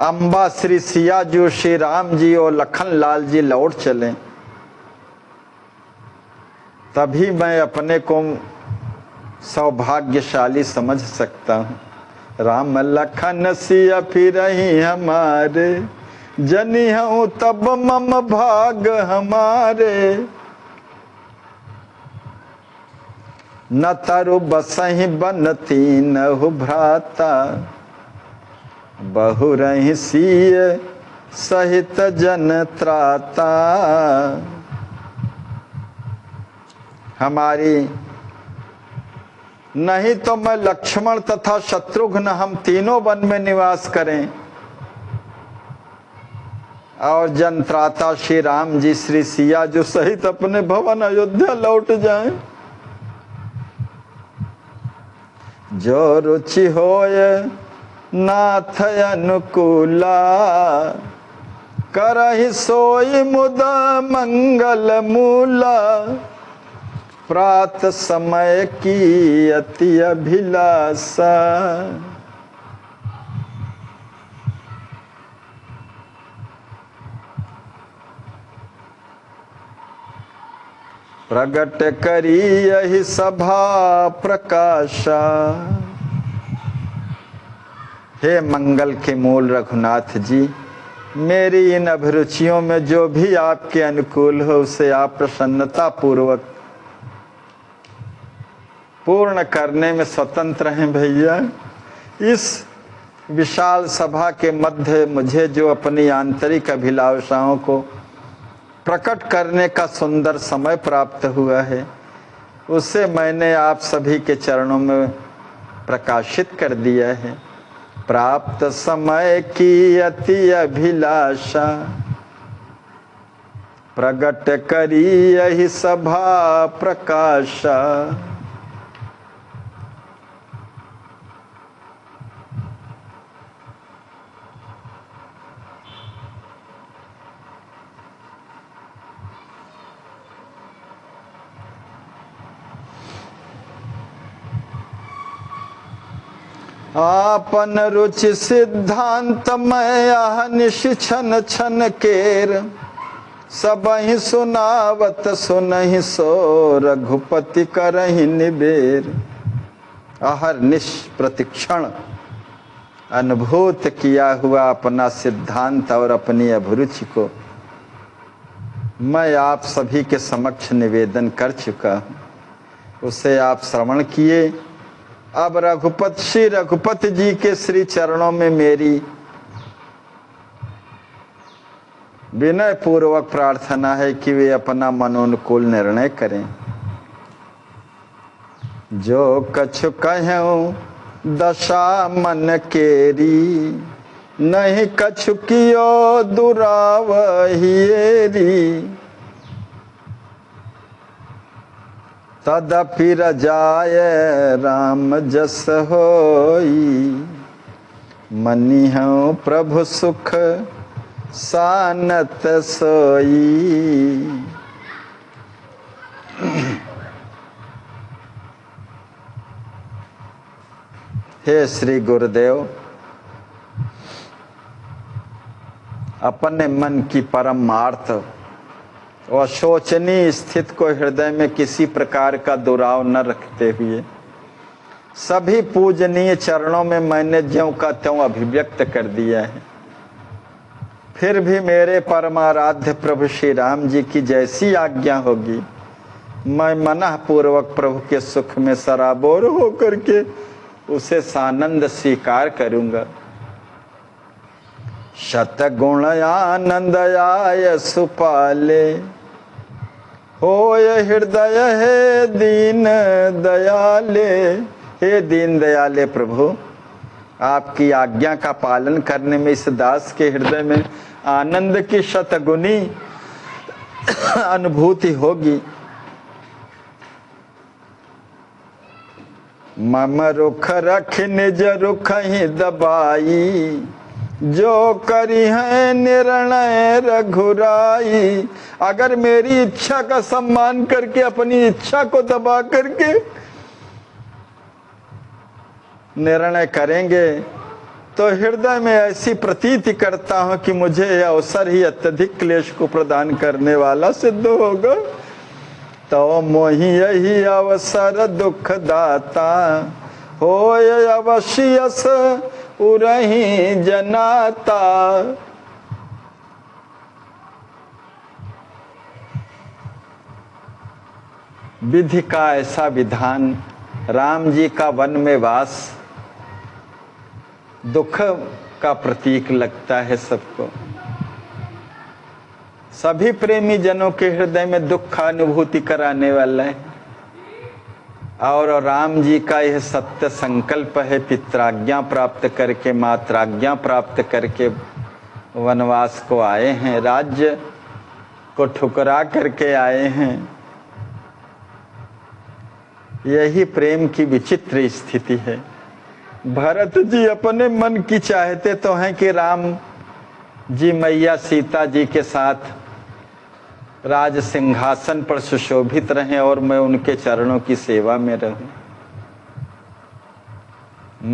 अम्बा श्री सियाजू श्री राम जी और लखन लाल जी लौट चलें, तभी मैं अपने को सौभाग्यशाली समझ सकता हूँ। राम लखन सिय फिरहि हमारे, जनि हूँ तब मम भाग हमारे। न तरु बसहि बन तीनहु भ्राता, बहुरहि सिय सहित जन त्राता। हमारी नहीं तो मैं लक्ष्मण तथा शत्रुघ्न हम तीनों वन में निवास करें और जनत्राता श्री राम जी श्री सिया जो सहित अपने भवन अयोध्या लौट जाएं। जो रुचि होय नाथ अनुकूला, करहि सोई मुदा मंगल मूला। प्रात समय की अति अभिलाषा, प्रगट करी यही सभा प्रकाशा। हे मंगल के मूल रघुनाथ जी, मेरी इन अभिरुचियों में जो भी आपके अनुकूल हो उसे आप प्रसन्नता पूर्वक पूर्ण करने में स्वतंत्र हैं भैया। इस विशाल सभा के मध्य मुझे जो अपनी आंतरिक अभिलाषाओं को प्रकट करने का सुंदर समय प्राप्त हुआ है, उसे मैंने आप सभी के चरणों में प्रकाशित कर दिया है। प्राप्त समय की अति अभिलाषा प्रगट करी यही सभा प्रकाशा। आपन रुचि सिद्धांत मैं अहनिश छन छन केर, सबहि सुनावत सुनहि सो रघुपति करहि निबेर। अहर्निश प्रतिक्षण अनुभूत किया हुआ अपना सिद्धांत और अपनी अभिरुचि को मैं आप सभी के समक्ष निवेदन कर चुका हूँ। उसे आप श्रवण किए। अब श्री रघुपति जी के श्री चरणों में मेरी विनय पूर्वक प्रार्थना है कि वे अपना मनोनुकूल निर्णय करें। जो कछु कहूँ दशा मन केरी, नहीं कछु कियो दुरावहिएरी। तदपि रजाय राम जस होई, मनिहु प्रभु सुख सानत सोई। हे श्री गुरुदेव, अपने मन की परमार्थ और शोचनीय स्थिति को हृदय में किसी प्रकार का दुराव न रखते हुए सभी पूजनीय चरणों में मैंने ज्यों का त्यों अभिव्यक्त कर दिया है। फिर भी मेरे परमाराध्य प्रभु श्री राम जी की जैसी आज्ञा होगी, मैं मनः पूर्वक प्रभु के सुख में सराबोर होकर के उसे सानंद स्वीकार करूंगा। शतगुण आनंद आय सुपाले, होय हृदय हे दीन दयाले। हे दीन दयाले प्रभु, आपकी आज्ञा का पालन करने में इस दास के हृदय में आनंद की शतगुनी अनुभूति होगी। मम रुख रख निज रुख ही दबाई, जो करी है निर्णय रघुराई। अगर मेरी इच्छा का सम्मान करके अपनी इच्छा को दबा करके निर्णय करेंगे तो हृदय में ऐसी प्रतीति करता हूं कि मुझे यह अवसर ही अत्यधिक क्लेश को प्रदान करने वाला सिद्ध होगा। तो मोहि यही अवसर दुख दाता, होय अवश्यस उरही जनाता। विधि का ऐसा विधान, राम जी का वन में वास दुख का प्रतीक लगता है सबको। सभी प्रेमी जनों के हृदय में दुख का अनुभूति कराने वाला है। और राम जी का यह सत्य संकल्प है, पित्राज्ञा प्राप्त करके मात्राज्ञा प्राप्त करके वनवास को आए हैं, राज्य को ठुकरा करके आए हैं। यही प्रेम की विचित्र स्थिति है। भरत जी अपने मन की चाहते तो हैं कि राम जी मैया सीता जी के साथ राज सिंहासन पर सुशोभित रहें और मैं उनके चरणों की सेवा में रहूं,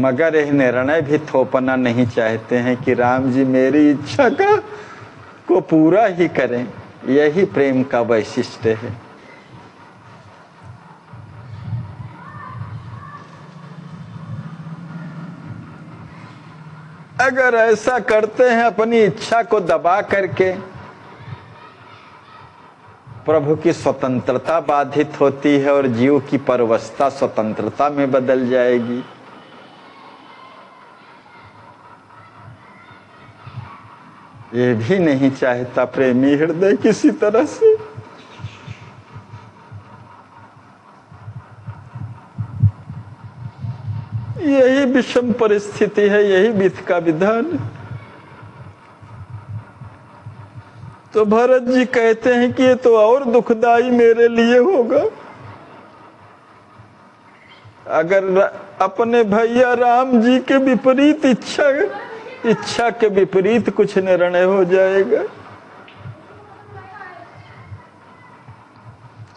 मगर यह निर्णय भी थोपना नहीं चाहते हैं कि राम जी मेरी इच्छा को पूरा ही करें। यही प्रेम का वैशिष्ट्य है। अगर ऐसा करते हैं अपनी इच्छा को दबा करके प्रभु की स्वतंत्रता बाधित होती है और जीव की परवशता स्वतंत्रता में बदल जाएगी। ये भी नहीं चाहता प्रेमी हृदय किसी तरह से। यही विषम परिस्थिति है, यही विधि का विधान है। तो भरत जी कहते हैं कि ये तो और दुखदाई मेरे लिए होगा अगर अपने भैया राम जी के विपरीत इच्छा के विपरीत कुछ निर्णय हो जाएगा,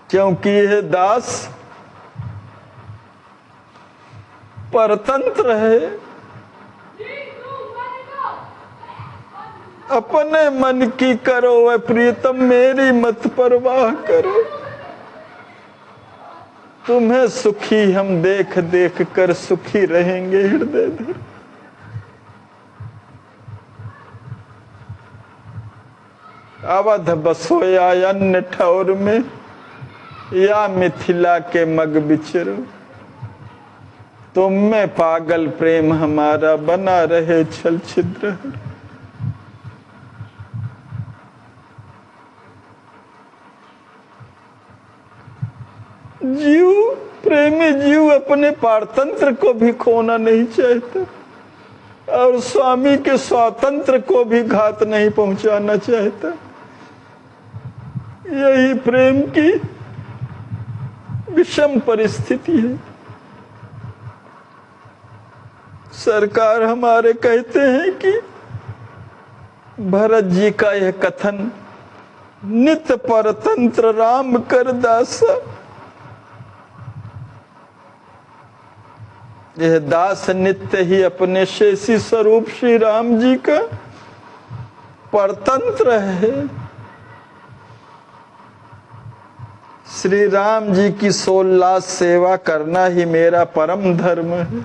क्योंकि यह दास परतंत्र है, अपने मन की करो वह प्रीतम, मेरी मत परवाह करो। तुम्हें सुखी हम देख देख कर सुखी रहेंगे हृदय धर। अवध बसो या अन्य ठौर में, या मिथिला के मग बिचरो, तुम में पागल प्रेम हमारा बना रहे छल छिद्र। जीव, प्रेमी जीव अपने पारतंत्र को भी खोना नहीं चाहता और स्वामी के स्वातंत्र को भी घात नहीं पहुंचाना चाहता। यही प्रेम की विषम परिस्थिति है। सरकार हमारे कहते हैं कि भरत जी का यह कथन, नित परतंत्र राम कर दासा, यह दास नित्य ही अपने शेषी स्वरूप श्री राम जी का परतंत्र है। श्री राम जी की 16 सेवा करना ही मेरा परम धर्म है।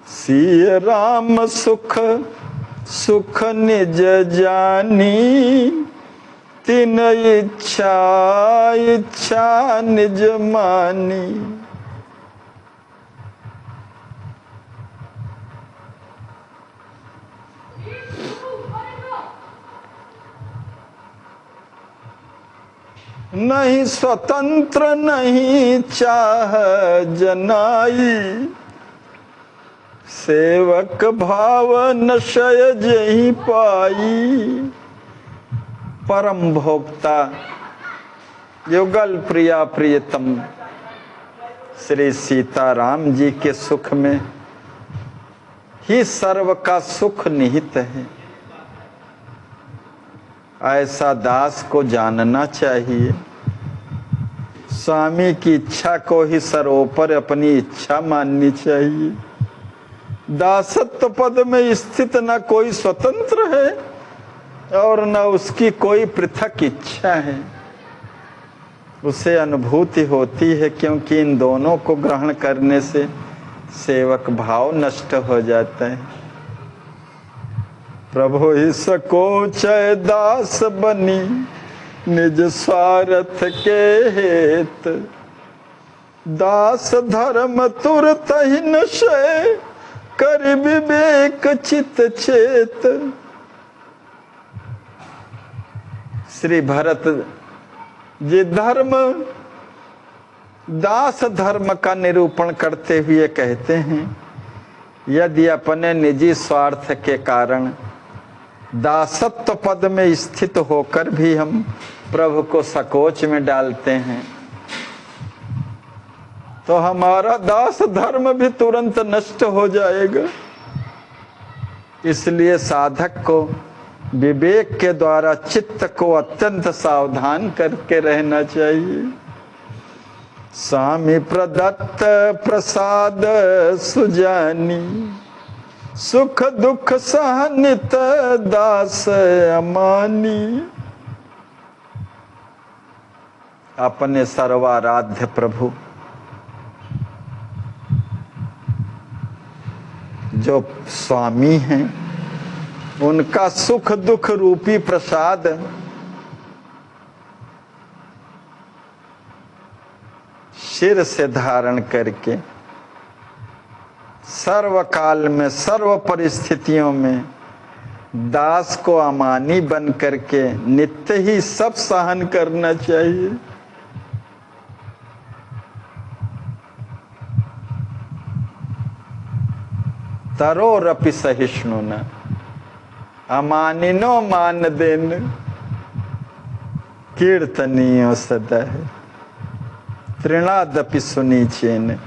सिय राम सुख सुख निज जानी, तिन इच्छा इच्छा निज मानी। नहीं स्वतंत्र नहीं चाह जनाई, सेवक भाव नशय जही पाई। परम भोक्ता युगल प्रिया प्रियतम श्री सीताराम जी के सुख में ही सर्व का सुख निहित है। ऐसा दास को जानना चाहिए। स्वामी की इच्छा को ही सर्वोपर अपनी इच्छा माननी चाहिए। दासत्व पद में स्थित न कोई स्वतंत्र है और न उसकी कोई पृथक इच्छा है। उसे अनुभूति होती है, क्योंकि इन दोनों को ग्रहण करने से सेवक भाव नष्ट हो जाता है। प्रभु ही सकोच दास बनी, निज स्वार्थ के हेत। दास धर्म तुरत ही नशे, कर विवेक चित चेत। श्री भरत जी धर्म, दास धर्म का निरूपण करते हुए कहते हैं, यदि अपने निजी स्वार्थ के कारण दासत्व पद में स्थित होकर भी हम प्रभु को सकोच में डालते हैं, तो हमारा दास धर्म भी तुरंत नष्ट हो जाएगा। इसलिए साधक को विवेक के द्वारा चित्त को अत्यंत सावधान करके रहना चाहिए। स्वामी प्रदत्त प्रसाद सुजानी, सुख दुख सहनित दास अमानी। अपने सर्वाराध्य प्रभु जो स्वामी हैं, उनका सुख दुख रूपी प्रसाद सिर से धारण करके सर्वकाल में सर्व परिस्थितियों में दास को अमानी बन करके नित्य ही सब सहन करना चाहिए। तरोरपि सहिष्णुना अमानिनो मान देन कीर्तनीयो सदा है तृणादपि सुनीचेन।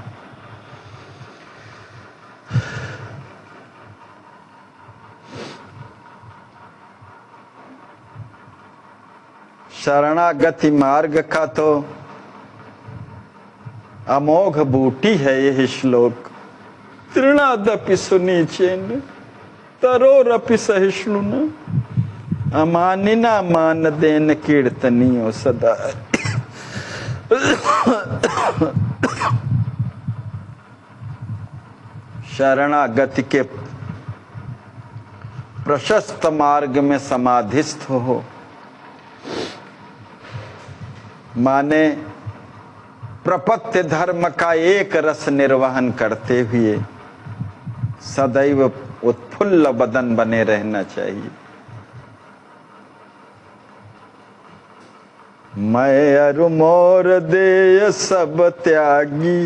शरणागति मार्ग का तो अमोघ बूटी है यह श्लोक। तृणादपि सुनीचेन तरोरपि सहिष्णुना अमानिना मान देन कीर्तनीयो सदा। शरणागति के प्रशस्त मार्ग में समाधिस्थ हो, माने प्रपत्ति धर्म का एक रस निर्वहन करते हुए सदैव उत्फुल्ल बदन बने रहना चाहिए। मैं अरु मोर देय सब त्यागी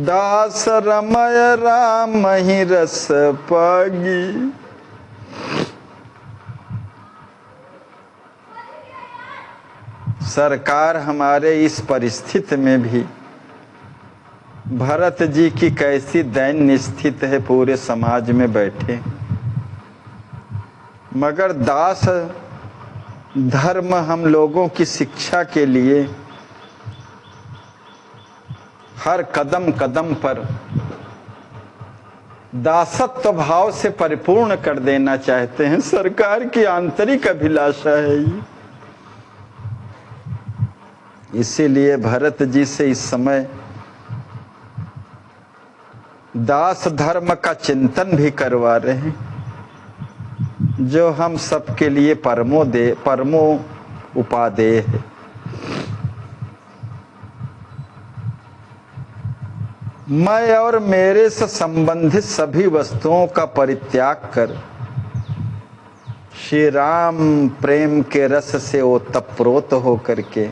दास रमय राम ही रस पागी। सरकार हमारे इस परिस्थिति में भी भरत जी की कैसी दैन्य स्थिति है, पूरे समाज में बैठे मगर दास धर्म हम लोगों की शिक्षा के लिए हर कदम कदम पर दासत्व भाव से परिपूर्ण कर देना चाहते हैं। सरकार की आंतरिक अभिलाषा है ये। इसीलिए भरत जी से इस समय दास धर्म का चिंतन भी करवा रहे हैं, जो हम सबके लिए परमो उपादेय है। मैं और मेरे से संबंधित सभी वस्तुओं का परित्याग कर श्री राम प्रेम के रस से ओतप्रोत होकर के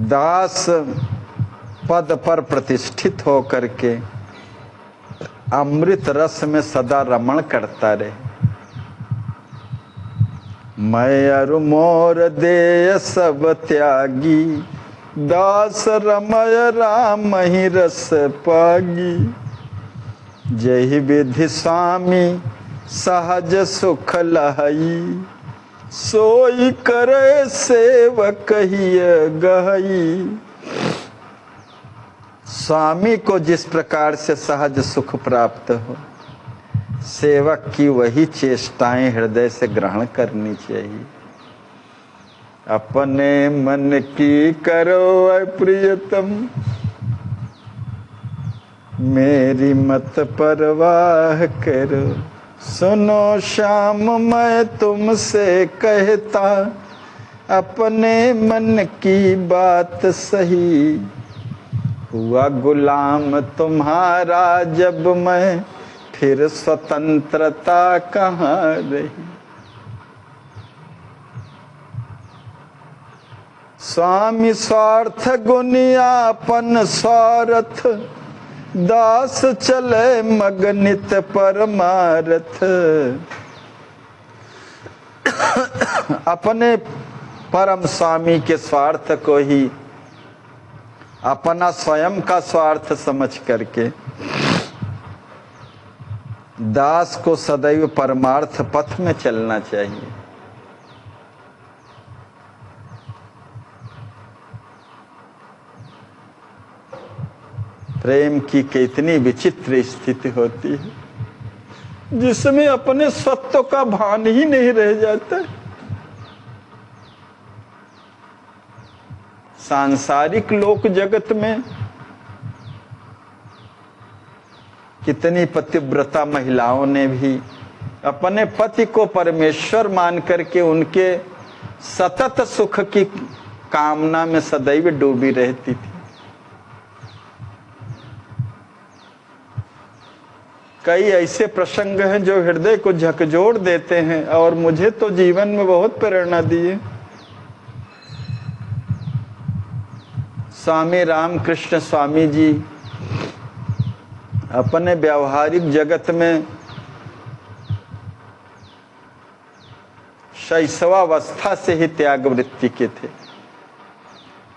दास पद पर प्रतिष्ठित होकर के अमृत रस में सदा रमण करता रहे। मैं अरु मोर देय सब त्यागी दास रमय राम ही रस पागी। जहि विधि स्वामी सहज सुख लहई सोई करे सेवक ही गहई। स्वामी को जिस प्रकार से सहज सुख प्राप्त हो, सेवक की वही चेष्टाएं हृदय से ग्रहण करनी चाहिए। अपने मन की करो प्रियतम मेरी मत परवाह करो। सुनो श्याम मैं तुमसे कहता अपने मन की बात सही। हुआ गुलाम तुम्हारा जब मैं फिर स्वतंत्रता कहाँ रही। स्वामी स्वार्थ गुनियापन स्वार्थ दास चले मगनित परमारथ। अपने परम स्वामी के स्वार्थ को ही अपना स्वयं का स्वार्थ समझ करके दास को सदैव परमार्थ पथ में चलना चाहिए। प्रेम की कितनी विचित्र स्थिति होती है जिसमें अपने सत्व का भान ही नहीं रह जाता। सांसारिक लोक जगत में कितनी पतिव्रता महिलाओं ने भी अपने पति को परमेश्वर मान करके उनके सतत सुख की कामना में सदैव डूबी रहती थी। कई ऐसे प्रसंग हैं जो हृदय को झकझोर देते हैं और मुझे तो जीवन में बहुत प्रेरणा दी है। स्वामी रामकृष्ण स्वामी जी अपने व्यावहारिक जगत में शैशवावस्था से ही त्याग वृत्ति के थे।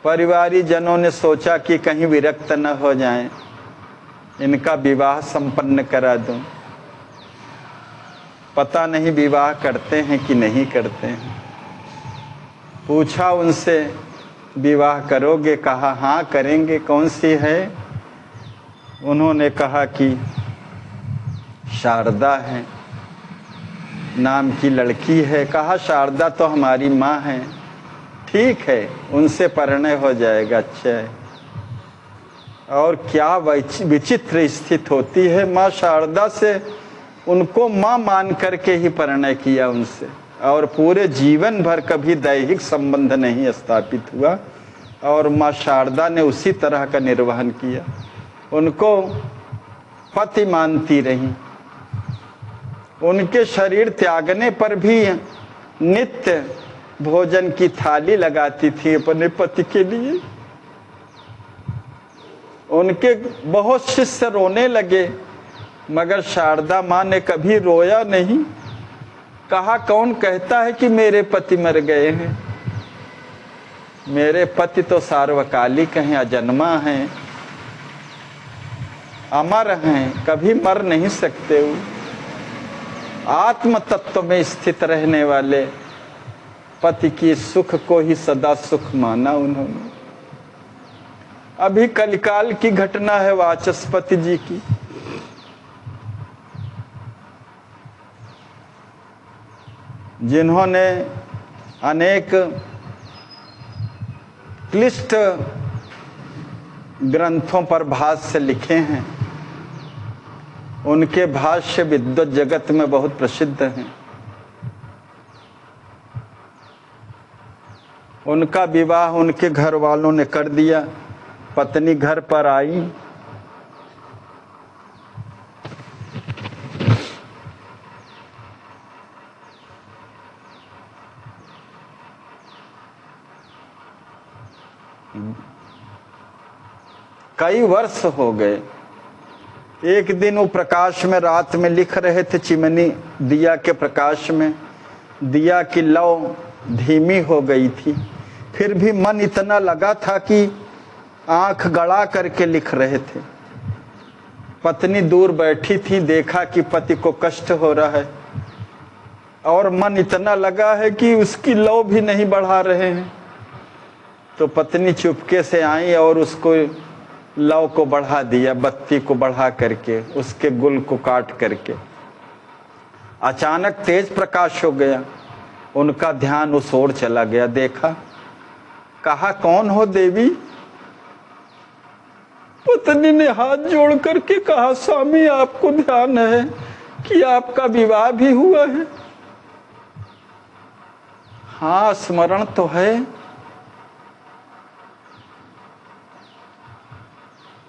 परिवारी जनों ने सोचा कि कहीं विरक्त न हो जाएं, इनका विवाह संपन्न करा दूं। पता नहीं विवाह करते हैं कि नहीं करते हैं। पूछा उनसे, विवाह करोगे? कहा हाँ करेंगे। कौन सी है? उन्होंने कहा कि शारदा है नाम की लड़की है। कहा शारदा तो हमारी माँ है। ठीक है, उनसे परिणय हो जाएगा। अच्छा है। और क्या विचित्र स्थिति होती है, माँ शारदा से उनको माँ मान करके ही परिणय किया उनसे, और पूरे जीवन भर कभी दैहिक संबंध नहीं स्थापित हुआ, और माँ शारदा ने उसी तरह का निर्वहन किया। उनको पति मानती रही। उनके शरीर त्यागने पर भी नित्य भोजन की थाली लगाती थी अपने पति के लिए। उनके बहुत शिष्य रोने लगे, मगर शारदा माँ ने कभी रोया नहीं। कहा कौन कहता है कि मेरे पति मर गए हैं? मेरे पति तो सार्वकालिक हैं, अजन्मा हैं, अमर हैं, कभी मर नहीं सकते। वो आत्म तत्व में स्थित रहने वाले पति की सुख को ही सदा सुख माना उन्होंने। अभी कलिकाल की घटना है वाचस्पति जी की। जिन्होंने अनेक क्लिष्ट ग्रंथों पर भाष्य लिखे हैं। उनके भाष्य विद्वत जगत में बहुत प्रसिद्ध हैं। उनका विवाह उनके घर वालों ने कर दिया। पत्नी घर पर आई। कई वर्ष हो गए। एक दिन वो प्रकाश में रात में लिख रहे थे, चिमनी दिया के प्रकाश में। दिया की लौ धीमी हो गई थी, फिर भी मन इतना लगा था कि आंख गड़ा करके लिख रहे थे। पत्नी दूर बैठी थी, देखा कि पति को कष्ट हो रहा है, और मन इतना लगा है कि उसकी लौ भी नहीं बढ़ा रहे हैं। तो पत्नी चुपके से आई और उसको लौ को बढ़ा दिया, बत्ती को बढ़ा करके, उसके गुल को काट करके। अचानक तेज प्रकाश हो गया। उनका ध्यान उस ओर चला गया। देखा, कहा कौन हो देवी? पत्नी ने हाथ जोड़ करके कहा, स्वामी आपको ध्यान है कि आपका विवाह भी हुआ है? हाँ स्मरण तो है।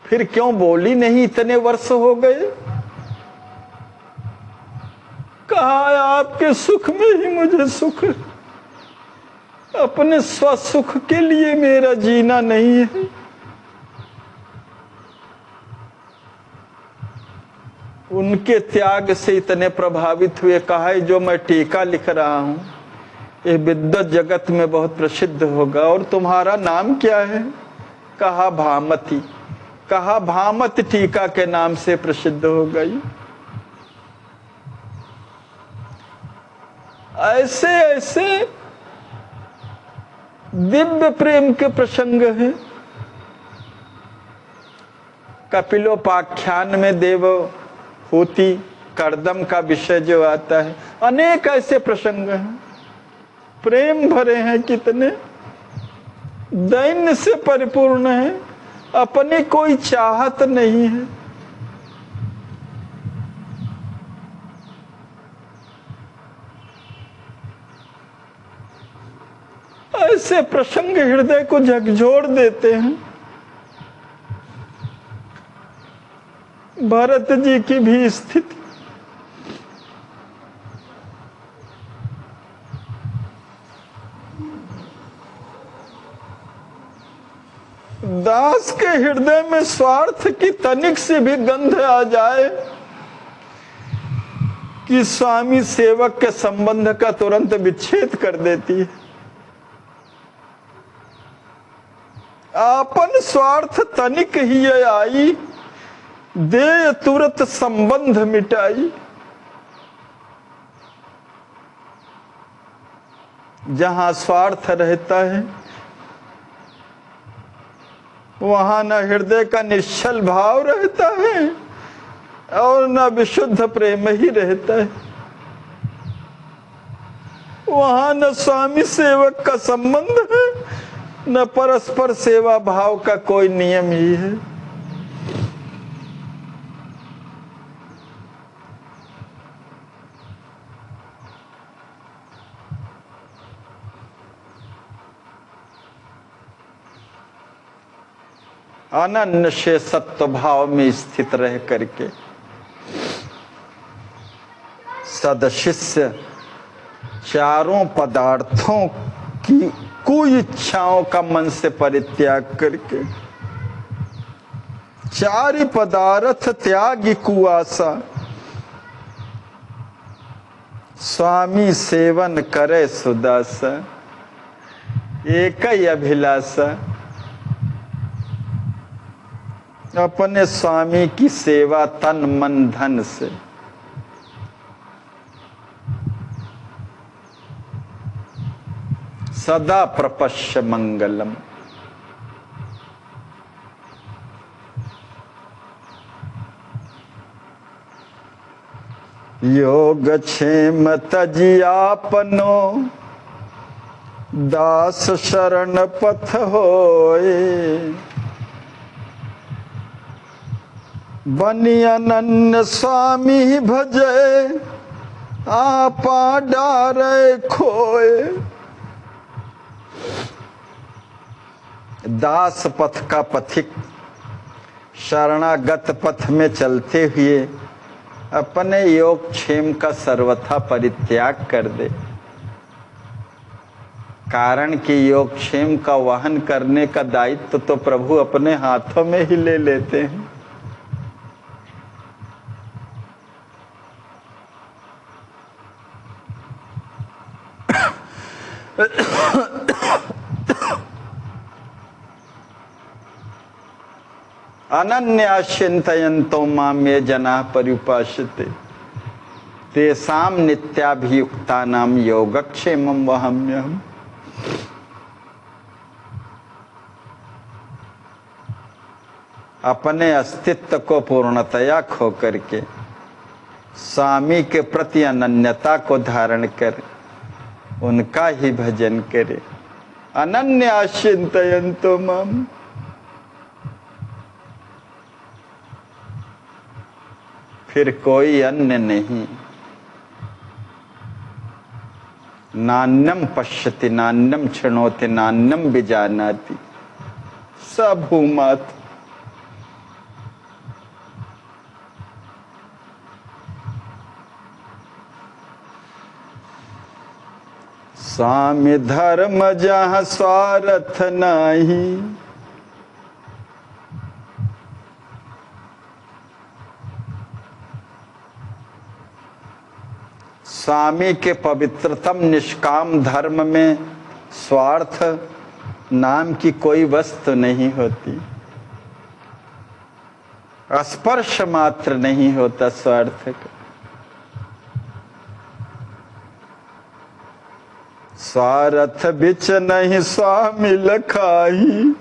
फिर क्यों बोली नहीं? इतने वर्ष हो गए। कहा आपके सुख में ही मुझे सुख है, अपने स्वसुख के लिए मेरा जीना नहीं है। उनके त्याग से इतने प्रभावित हुए। कहा जो मैं टीका लिख रहा हूं ये विद्वत जगत में बहुत प्रसिद्ध होगा। और तुम्हारा नाम क्या है? कहा भामती। कहा भामती टीका के नाम से प्रसिद्ध हो गई। ऐसे ऐसे दिव्य प्रेम के प्रसंग हैं। कपिलोपाख्यान में देवहूति कर्दम का विषय जो आता है, अनेक ऐसे प्रसंग हैं, प्रेम भरे हैं, कितने दैन्य से परिपूर्ण है। अपनी कोई चाहत नहीं है। ऐसे प्रसंग हृदय को झकझोर देते हैं। भरत जी की भी स्थिति, दास के हृदय में स्वार्थ की तनिक से भी गंध आ जाए कि स्वामी सेवक के संबंध का तुरंत विच्छेद कर देती है। आपन स्वार्थ तनिक ही आई, दे तुरंत संबंध मिटाई। जहां स्वार्थ रहता है वहां न हृदय का निश्चल भाव रहता है और न विशुद्ध प्रेम ही रहता है। वहां न स्वामी सेवक का संबंध है, न परस्पर सेवा भाव का कोई नियम ही है। अनन्य से सत्व भाव में स्थित रह करके सदशिष्य चारों पदार्थों की कोई इच्छाओं का मन से परित्याग करके, चारि पदार्थ त्यागी कुआसा, स्वामी सेवन करे सुदासा, एक ही अभिलाषा, अपने स्वामी की सेवा तन मन धन से। सदा प्रपश्य मंगलम। योग क्षेम तजियापनो, दास शरण पथ होए, बनी अनन्य स्वामी भजे, आपा डारे खोए। दास पथ का पथिक शरणागत पथ में चलते हुए अपने योग क्षेम का सर्वथा परित्याग कर दे। कारण कि योग क्षेम का वहन करने का दायित्व तो प्रभु अपने हाथों में ही ले लेते हैं। अनन्या चिंतयन्तो माम ये जनाः पर्युपासते, तेषां नित्याभियुक्तानां योगक्षेमं वहाम्यहम्। अपने अस्तित्व को पूर्णतया खो करके स्वामी के प्रति अनन्यता को धारण कर उनका ही भजन करे। अनन्या चिंतयन्तो माम, फिर कोई अन्य नहीं। नान्यम पश्यति नान्यम क्षणोति नान्यम विजानाति, स भूमात्। स्वामी धर्म जहाँ स्वार्थ नाही, स्वामी के पवित्रतम निष्काम धर्म में स्वार्थ नाम की कोई वस्तु नहीं होती, स्पर्श मात्र नहीं होता स्वार्थ का। स्वार्थ बिच नहीं स्वामी लखाही,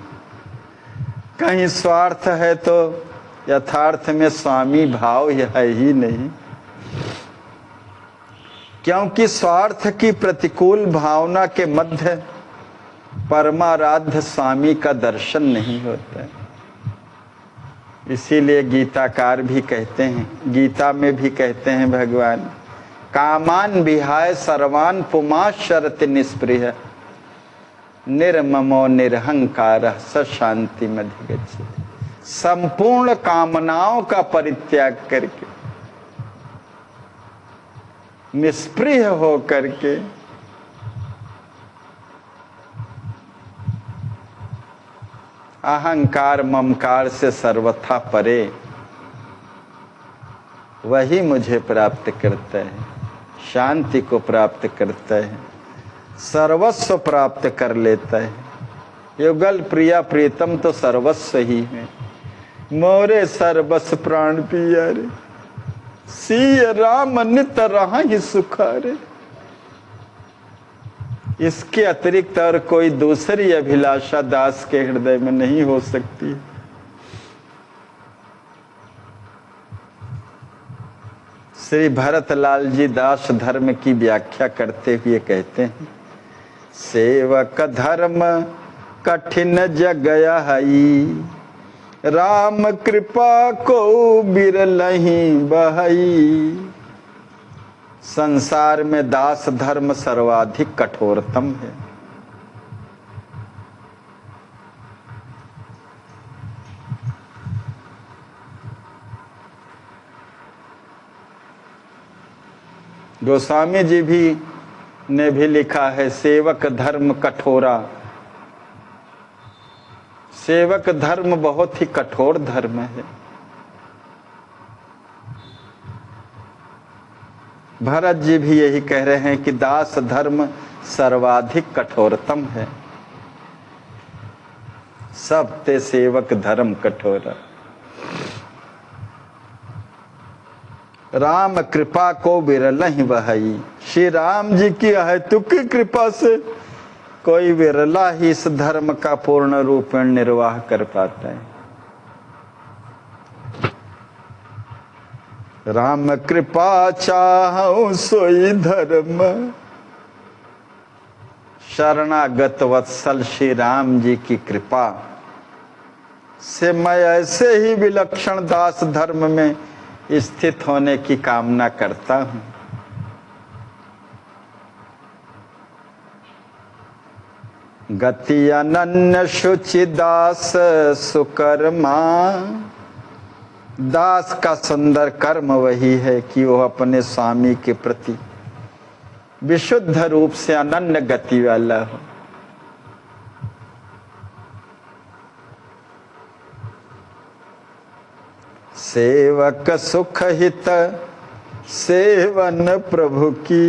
कहीं स्वार्थ है तो यथार्थ में स्वामी भाव है ही नहीं। क्योंकि स्वार्थ की प्रतिकूल भावना के मध्य परमाराध्य स्वामी का दर्शन नहीं होता है। इसीलिए गीताकार भी कहते हैं, गीता में भी कहते हैं भगवान, कामान विहाय सर्वान पुमाः शरति निस्पृह। निर्ममो निरहंकार स शांति मधिगच्छति। संपूर्ण कामनाओं का परित्याग करके, निष्प्रिय हो करके अहंकार ममकार से सर्वथा परे, वही मुझे प्राप्त करता है, शांति को प्राप्त करता है, सर्वस्व प्राप्त कर लेता है। युगल प्रिया प्रीतम तो सर्वस्व ही है। मोरे सर्वस्व प्राण पियारे, सिय राम नित रहा ही सुखारे। इसके अतिरिक्त और कोई दूसरी अभिलाषा दास के हृदय में नहीं हो सकती। श्री भरतलाल जी दास धर्म की व्याख्या करते हुए कहते हैं, सेवक धर्म कठिन जगया हई, राम कृपा को बिरलहि बहई। संसार में दास धर्म सर्वाधिक कठोरतम है। गोस्वामी जी ने भी लिखा है, सेवक धर्म कठोरा। सेवक धर्म बहुत ही कठोर धर्म है। भरत जी भी यही कह रहे हैं कि दास धर्म सर्वाधिक कठोरतम है। सब ते सेवक धर्म कठोरा। राम कृपा को बिरलहि बहई। श्री राम जी की अहेतुक कृपा से कोई विरला ही इस धर्म का पूर्ण रूप में निर्वाह कर पाता है। राम कृपा चाहूं सोई धर्म। शरणागत वत्सल श्री राम जी की कृपा से मैं ऐसे ही विलक्षण दास धर्म में स्थित होने की कामना करता हूं। गति अनन्य शुचि दास सुकर्मा। दास का सुंदर कर्म वही है कि वह अपने स्वामी के प्रति विशुद्ध रूप से अनन्य गति वाला हो। सेवक सुख हित सेवन प्रभु की।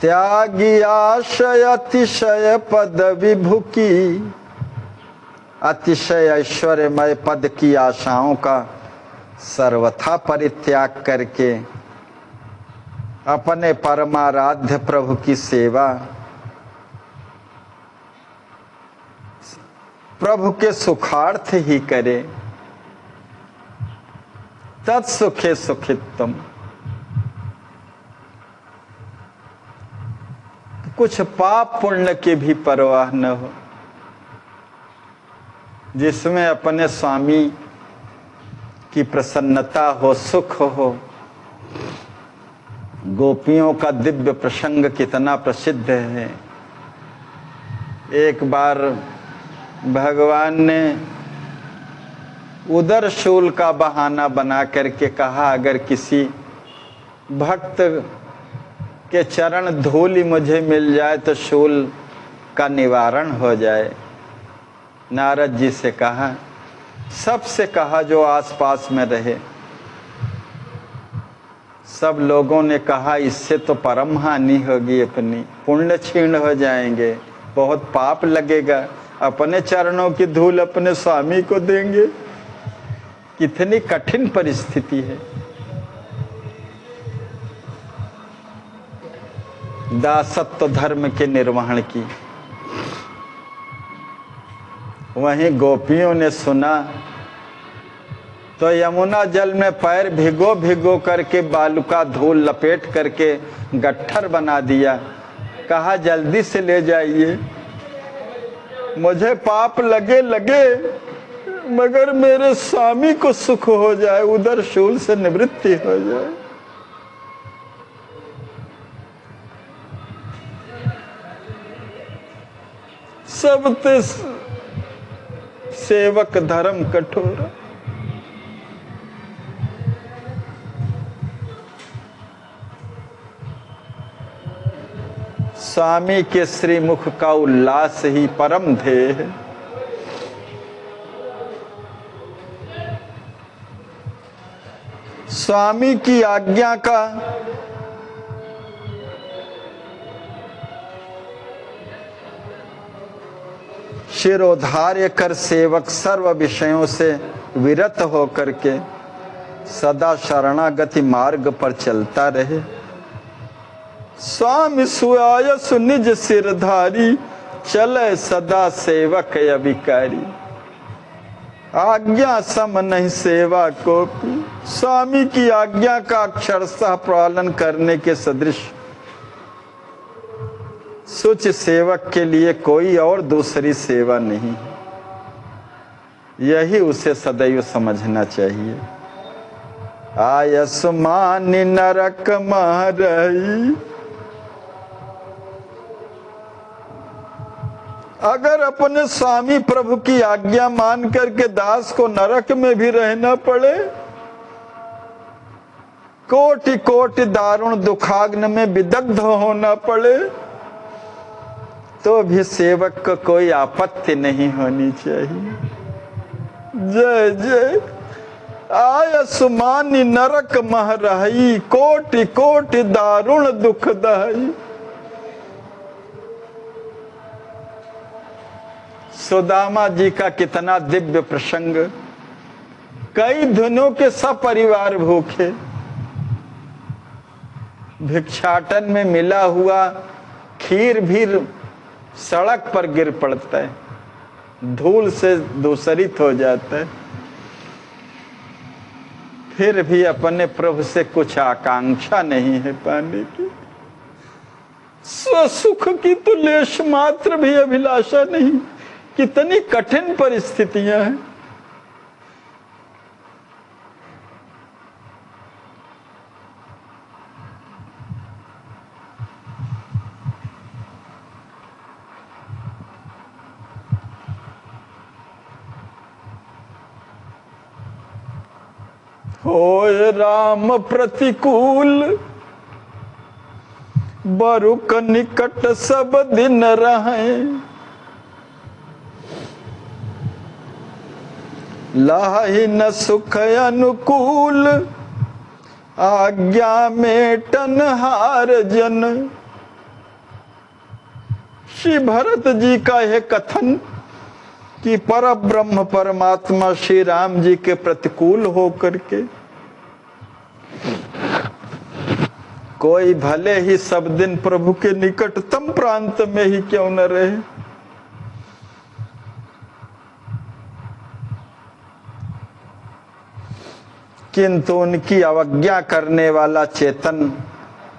त्यागी आशय अतिशय पद विभु की। अतिशय ऐश्वर्यमय पद की आशाओं का सर्वथा परित्याग करके अपने परमाराध्य प्रभु की सेवा, प्रभु के सुखार्थ ही करे। तत्सुखे सुखित्तम। कुछ पाप पुण्य की भी परवाह न हो, जिसमें अपने स्वामी की प्रसन्नता हो, सुख हो। गोपियों का दिव्य प्रसंग कितना प्रसिद्ध है। एक बार भगवान ने उदर शूल का बहाना बना करके कहा, अगर किसी भक्त के चरण धूलि मुझे मिल जाए तो शूल का निवारण हो जाए। नारद जी से कहा, सबसे कहा जो आसपास में रहे। सब लोगों ने कहा इससे तो परम हानि होगी, अपनी पुण्य क्षीण हो जाएंगे, बहुत पाप लगेगा, अपने चरणों की धूल अपने स्वामी को देंगे। कितनी कठिन परिस्थिति है। दासत्व धर्म के निर्वहन की। वहीं गोपियों ने सुना तो यमुना जल में पैर भिगो भिगो करके बालुका धूल लपेट करके गट्ठर बना दिया। कहा जल्दी से ले जाइए, मुझे पाप लगे मगर मेरे स्वामी को सुख हो जाए, उधर शूल से निवृत्ति हो जाए। सब ते सेवक धर्म कठोर। स्वामी के श्रीमुख का उल्लास ही परम ध्येय है। स्वामी की आज्ञा का शिरोधार्य कर सेवक सर्व विषयों से विरत होकर के सदा शरणागति मार्ग पर चलता रहे। स्वामी सुआयस निज सिरधारी, चले सदा सेवक अभिकारी। आज्ञा सम नहीं सेवा को भी, स्वामी की आज्ञा का अक्षरशः पालन करने के सदृश सुच सेवक के लिए कोई और दूसरी सेवा नहीं। यही उसे सदैव समझना चाहिए। आयसमान नरक महरई, अगर अपने स्वामी प्रभु की आज्ञा मान करके दास को नरक में भी रहना पड़े, कोटि कोटि दारुण दुखाग्न में विदग्ध होना पड़े, तो भी सेवक को कोई आपत्ति नहीं होनी चाहिए। जय जय। आयसमानी नरक महरही, कोटि कोटि दारुण दुखदाई। सुदामा जी का कितना दिव्य प्रसंग। कई दिनों के सपरिवार भूखे, भिक्षाटन में मिला हुआ खीर भी सड़क पर गिर पड़ता है, धूल से दूषरित हो जाता है। फिर भी अपने प्रभु से कुछ आकांक्षा नहीं है पाने की। स्वसुख की तो लेश मात्र भी अभिलाषा नहीं। कितनी कठिन परिस्थितियां हैं। होय राम प्रतिकूल, बरुक निकट सब दिन रहें। लाहि न सुख अनुकूल, आज्ञा में टनहार जन। श्री भरत जी का यह कथन कि पर ब्रह्म परमात्मा श्री राम जी के प्रतिकूल होकर के कोई भले ही सब दिन प्रभु के निकटतम प्रांत में ही क्यों न रहे, किंतु उनकी अवज्ञा करने वाला चेतन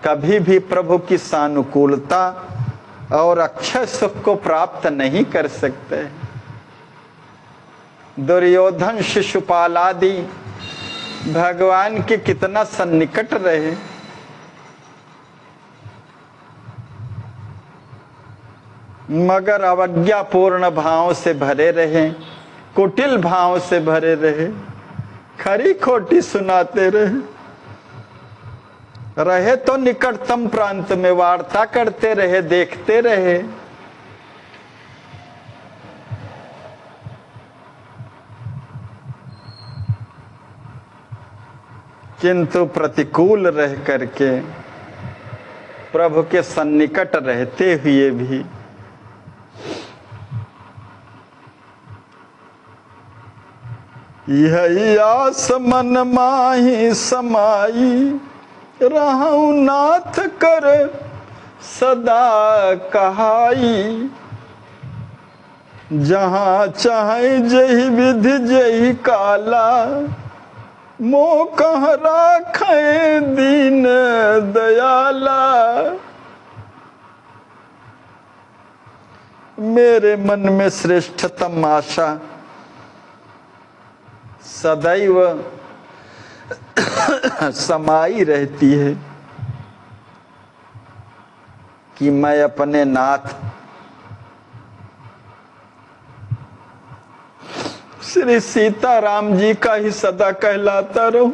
कभी भी प्रभु की सानुकूलता और अक्षय सुख को प्राप्त नहीं कर सकते। दुर्योधन शिशुपाल आदि भगवान के कितना सन्निकट रहे, मगर अवज्ञापूर्ण भाव से भरे रहे, कुटिल भाव से भरे रहे, खरी खोटी सुनाते रहे तो निकटतम प्रांत में वार्ता करते रहे, देखते रहे। किंतु प्रतिकूल रह करके प्रभु के सन्निकट रहते हुए भी यही आस मन माही समाई, रहूं नाथ कर सदा कहाई। जहाँ चाहे जही विधि जही काला, मोह कह राखे दीन दयाला। मेरे मन में श्रेष्ठतम आशा सदैव समाई रहती है कि मैं अपने नाथ श्री सीताराम जी का ही सदा कहलाता रहूं।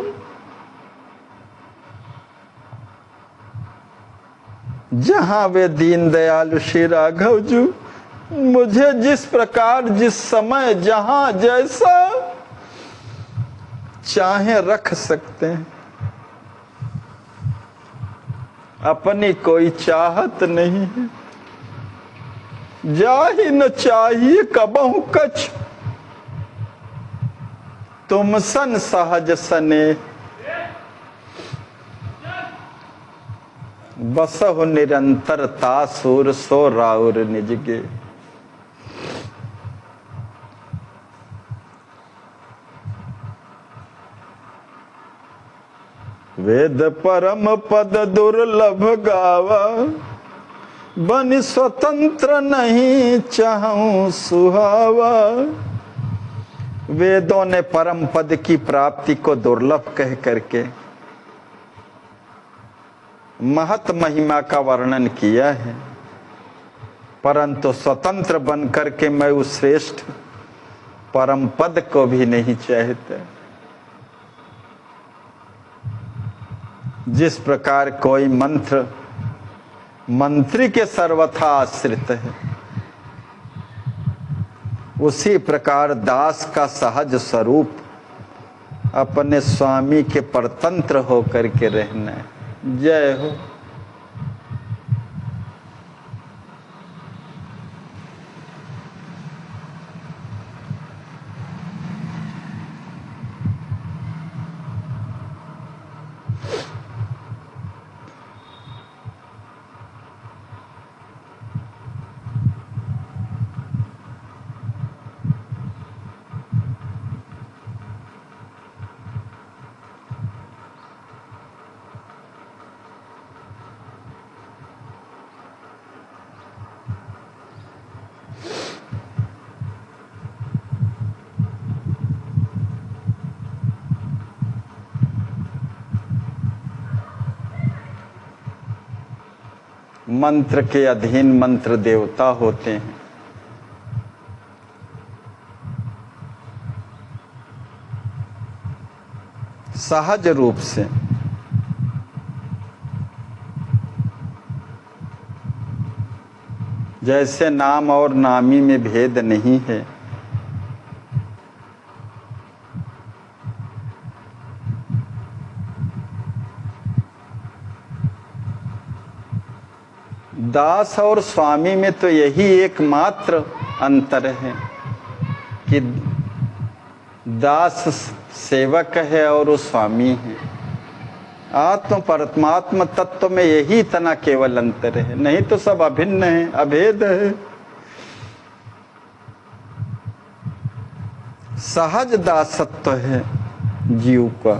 जहां वे दीन दयालु श्री राघव जी मुझे जिस प्रकार, जिस समय, जहां जैसा चाहे रख सकते हैं। अपनी कोई चाहत नहीं है, जा ही न चाहिए कबहु कछ, तुम सन सहज सने। बसहु निरंतर तासुर सो राउर निजगे। वेद परम पद दुर्लभ गावा, बन स्वतंत्र नहीं चाहूं सुहावा। वेदों ने परम पद की प्राप्ति को दुर्लभ कह करके महत महिमा का वर्णन किया है, परंतु स्वतंत्र बन करके मैं उस श्रेष्ठ परम पद को भी नहीं चाहता। जिस प्रकार कोई मंत्र मंत्री के सर्वथा आश्रित है, उसी प्रकार दास का सहज स्वरूप अपने स्वामी के परतंत्र होकर के रहना है। जय हो। मंत्र के अधीन मंत्र देवता होते हैं। सहज रूप से जैसे नाम और नामी में भेद नहीं है, दास और स्वामी में तो यही एकमात्र अंतर है कि दास सेवक है और वो स्वामी है। आत्म परमात्मा तत्व में यही इतना केवल अंतर है, नहीं तो सब अभिन्न है, अभेद है। सहज दासत्व है जीव का।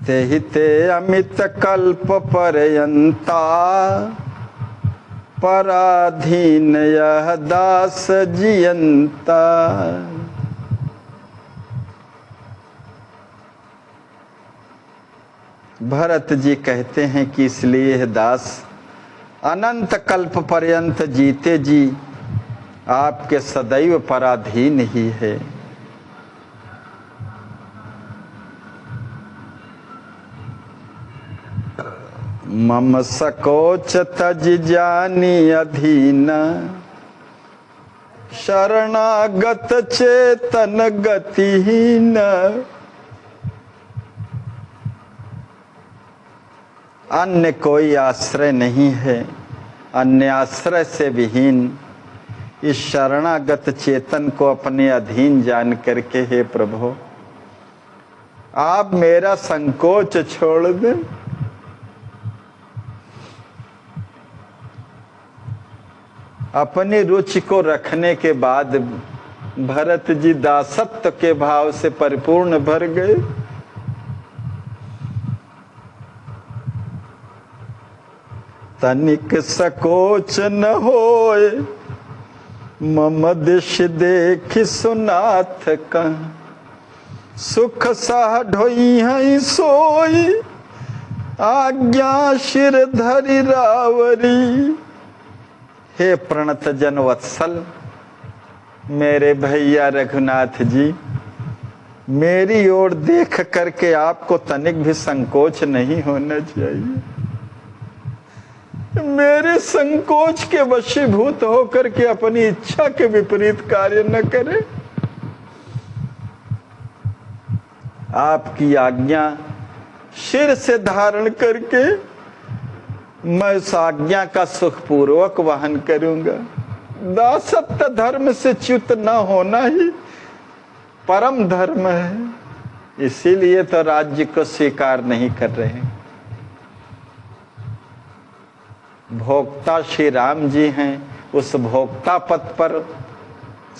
तेहि ते अमित कल्प पर्यंता, पराधीन यह दास जियंता। भरत जी कहते हैं कि इसलिए यह दास अनंत कल्प पर्यंत जीते जी आपके सदैव पराधीन ही है। मम सकोच तज जानी अधीन, शरणागत चेतन गतिहीन। अन्य कोई आश्रय नहीं है, अन्य आश्रय से विहीन इस शरणागत चेतन को अपने अधीन जान करके, हे प्रभु आप मेरा संकोच छोड़ दें। अपनी रुचि को रखने के बाद भरत जी दासत्व के भाव से परिपूर्ण भर गए। तनिक सकोच न होए, मम दिश देख सुनाथ का। सुख साह ढोई है सोई, आज्ञा शिर धरि रावरी। हे प्रणत जन वत्सल, मेरे भैया रघुनाथ जी, मेरी ओर देख करके आपको तनिक भी संकोच नहीं होना चाहिए। मेरे संकोच के वशीभूत होकर के अपनी इच्छा के विपरीत कार्य न करें। आपकी आज्ञा सिर से धारण करके मैं उस आज्ञा का सुखपूर्वक वहन करूंगा। दासत्व धर्म से च्युत न होना ही परम धर्म है, इसीलिए तो राज्य को स्वीकार नहीं कर रहे। भोक्ता श्री राम जी हैं, उस भोक्ता पद पर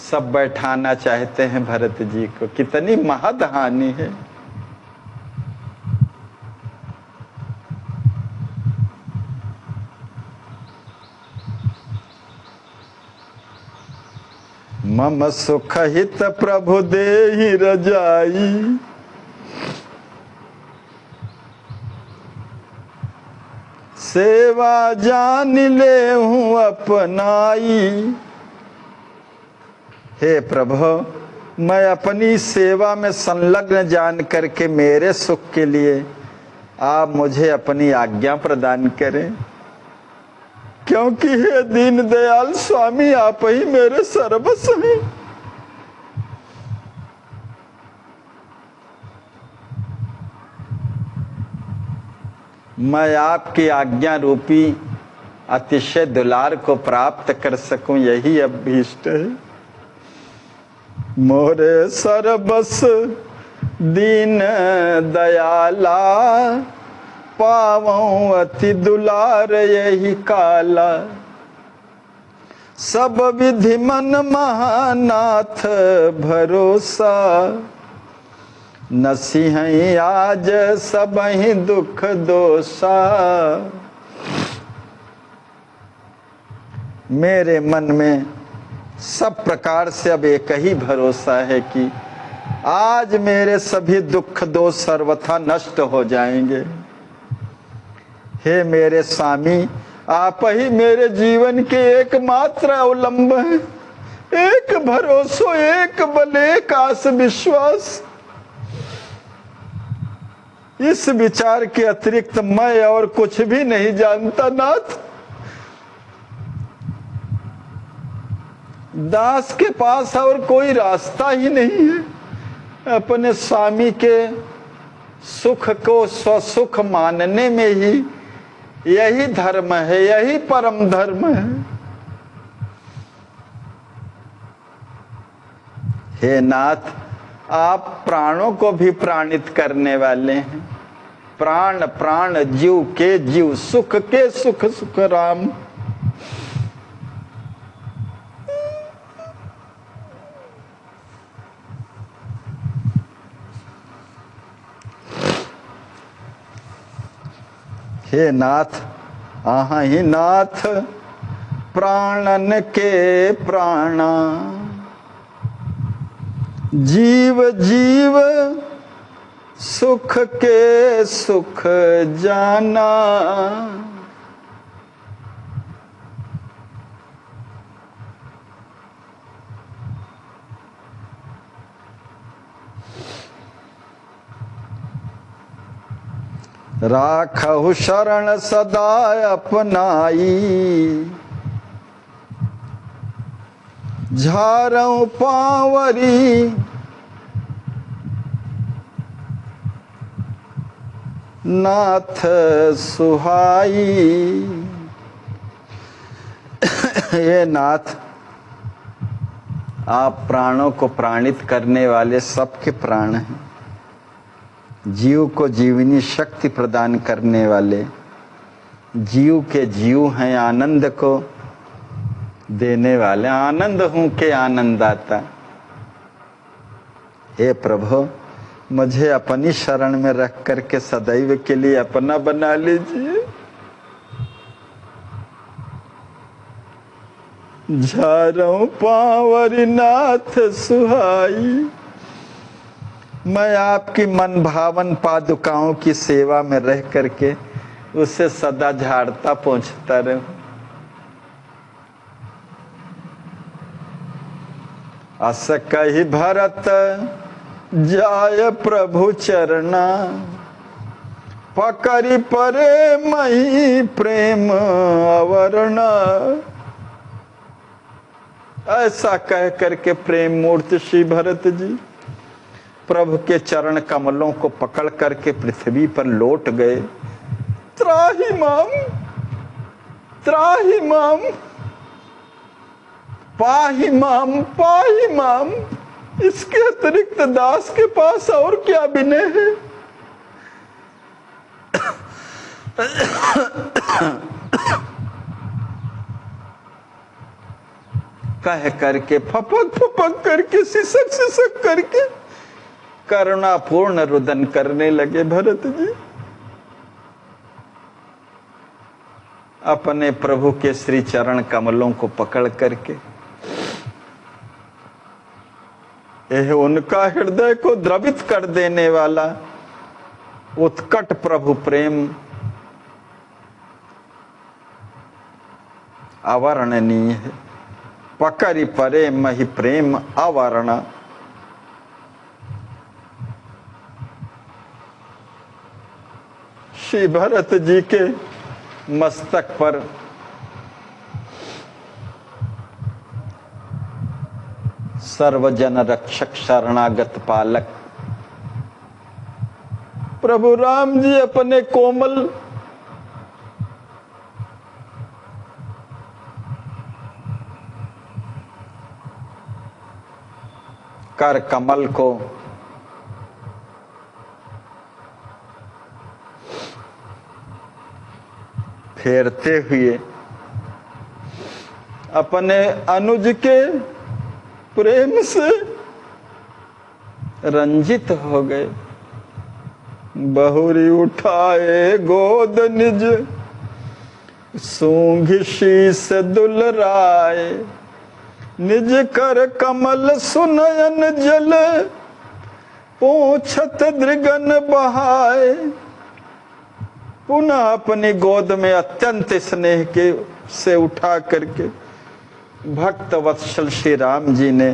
सब बैठाना चाहते हैं भरत जी को। कितनी महद हानि है। मम सुख हित प्रभु देहि रजाई, सेवा जान ले हूँ अपनाई। हे प्रभु, मैं अपनी सेवा में संलग्न जान करके मेरे सुख के लिए आप मुझे अपनी आज्ञा प्रदान करें, क्योंकि हे दीन दयाल स्वामी, आप ही मेरे सर्वस्व हैं। मैं आपकी आज्ञा रूपी अतिशय दुलार को प्राप्त कर सकूं, यही अभीष्ट है। मोरे सर्वस दीन दयाला, पावों अति दुलार यही काला। सब विधि मन महानाथ भरोसा, नसीहई आज सबहि दुख दोषा। मेरे मन में सब प्रकार से अब एक ही भरोसा है कि आज मेरे सभी दुख दोष सर्वथा नष्ट हो जाएंगे। हे मेरे स्वामी, आप ही मेरे जीवन के एकमात्र अवलंब हैं, एक भरोसा, एक बल, एक आस विश्वास। इस विचार के अतिरिक्त मैं और कुछ भी नहीं जानता नाथ। दास के पास और कोई रास्ता ही नहीं है। अपने स्वामी के सुख को स्वसुख मानने में ही यही धर्म है, यही परम धर्म है। हे नाथ, आप प्राणों को भी प्राणित करने वाले हैं। प्राण प्राण जीव के जीव, सुख के सुख सुख राम। हे नाथ, आहा ही नाथ, प्राणन के प्राणा, जीव जीव सुख के सुख जाना। राखहु शरण सदा अपनाई, झारऊ पावरी नाथ सुहाई। ये नाथ, आप प्राणों को प्राणित करने वाले सबके प्राण हैं, जीव को जीवनी शक्ति प्रदान करने वाले जीव के जीव हैं, आनंद को देने वाले आनंद हूं के आनंदाता। हे प्रभु, मुझे अपनी शरण में रख करके सदैव के लिए अपना बना लीजिए। झारऊ पावरी नाथ सुहाई। मैं आपकी मन भावन पादुकाओं की सेवा में रह करके उसे सदा झाड़ता पहुंचता रहूं। अस कहि भरत जाय प्रभु चरना, पकड़ी परे मही प्रेम अवरना। ऐसा कह करके प्रेम मूर्ति श्री भरत जी प्रभु के चरण कमलों को पकड़ करके पृथ्वी पर लौट गए। त्राहि माम, त्राहि माम, पाहि माम, पाहि माम। इसके अतिरिक्त दास के पास और क्या विनय है। कह करके फपक फपक करके सिसक सिसक करके करुणापूर्ण रुदन करने लगे भरत जी। अपने प्रभु के श्री चरण कमलों को पकड़ करके यह उनका हृदय को द्रवित कर देने वाला उत्कट प्रभु प्रेम अवर्णनीय है। पकड़ी परे मही प्रेम अवर्ण। श्री भरत जी के मस्तक पर सर्वजन रक्षक शरणागत पालक प्रभु राम जी अपने कोमल कर कमल को फेरते हुए अपने अनुज के प्रेम से रंजित हो गए। बहुरी उठाए गोद निज, सूंघ शीस दुलराए। निज कर कमल सुनयन जल, पूछत दृगन बहाए। पुनः अपनी गोद में अत्यंत स्नेह के से उठा करके भक्त वत्सल श्री राम जी ने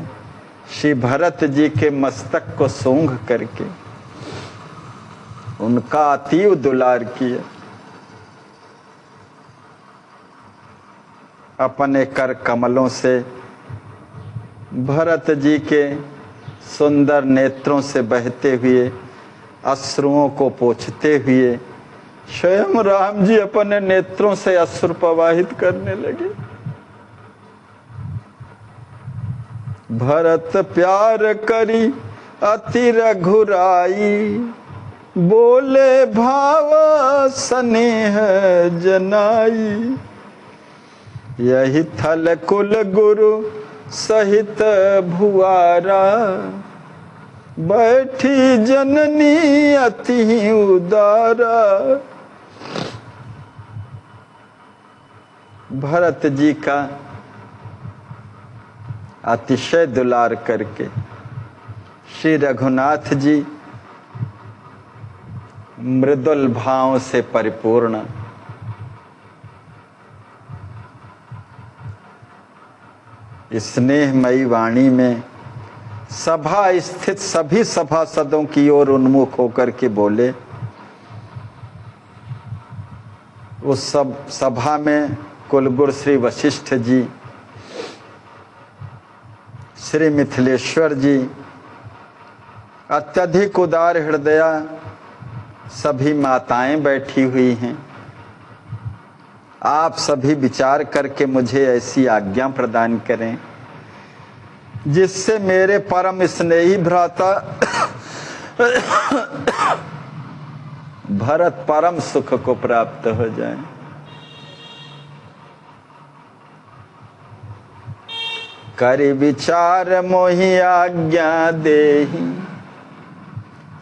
श्री भरत जी के मस्तक को सूंघ करके उनका अतीव दुलार किया। अपने कर कमलों से भरत जी के सुंदर नेत्रों से बहते हुए अश्रुओं को पोंछते हुए स्वयं राम जी अपने नेत्रों से अश्रु प्रवाहित करने लगे। भरत प्यार करी अति रघुराई, बोले भाव स्नेह जनाई। यही थल कुल गुरु सहित भुआरा, बैठी जननी अति उदारा। भरत जी का अतिशय दुलार करके श्री रघुनाथ जी मृदुल भाव से परिपूर्ण स्नेहमयी वाणी में सभा स्थित सभी सभासदों की ओर उन्मुख होकर के बोले। उस सब सभा में कुलगुरु श्री वशिष्ठ जी, श्री मिथिलेश्वर जी, अत्यधिक उदार हृदया सभी माताएं बैठी हुई हैं। आप सभी विचार करके मुझे ऐसी आज्ञा प्रदान करें जिससे मेरे परम स्नेही भ्राता भरत परम सुख को प्राप्त हो जाए। करि विचार मोहि आज्ञा देहि,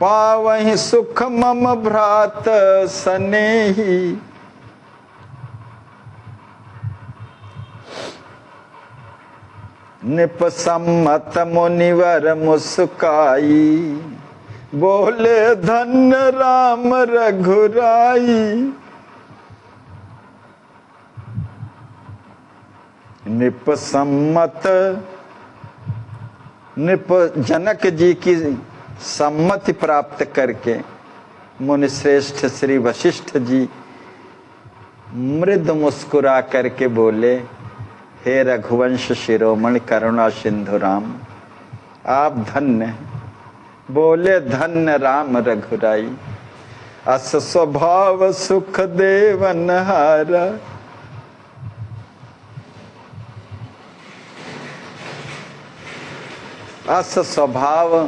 पावहि सुख मम भ्रात सनेही। निपसम्मत मुनिवर मुस्काई, बोले धन्य राम रघुराई। निपसम्मत नृप जनक जी की सम्मति प्राप्त करके मुनिश्रेष्ठ श्री वशिष्ठ जी मृद मुस्कुरा करके बोले, हे रघुवंश शिरोमणि करुणा सिंधु राम, आप धन्य हैं। बोले, धन्य राम रघुराई, अस स्वभाव सुख देवन हारा। अस स्वभाव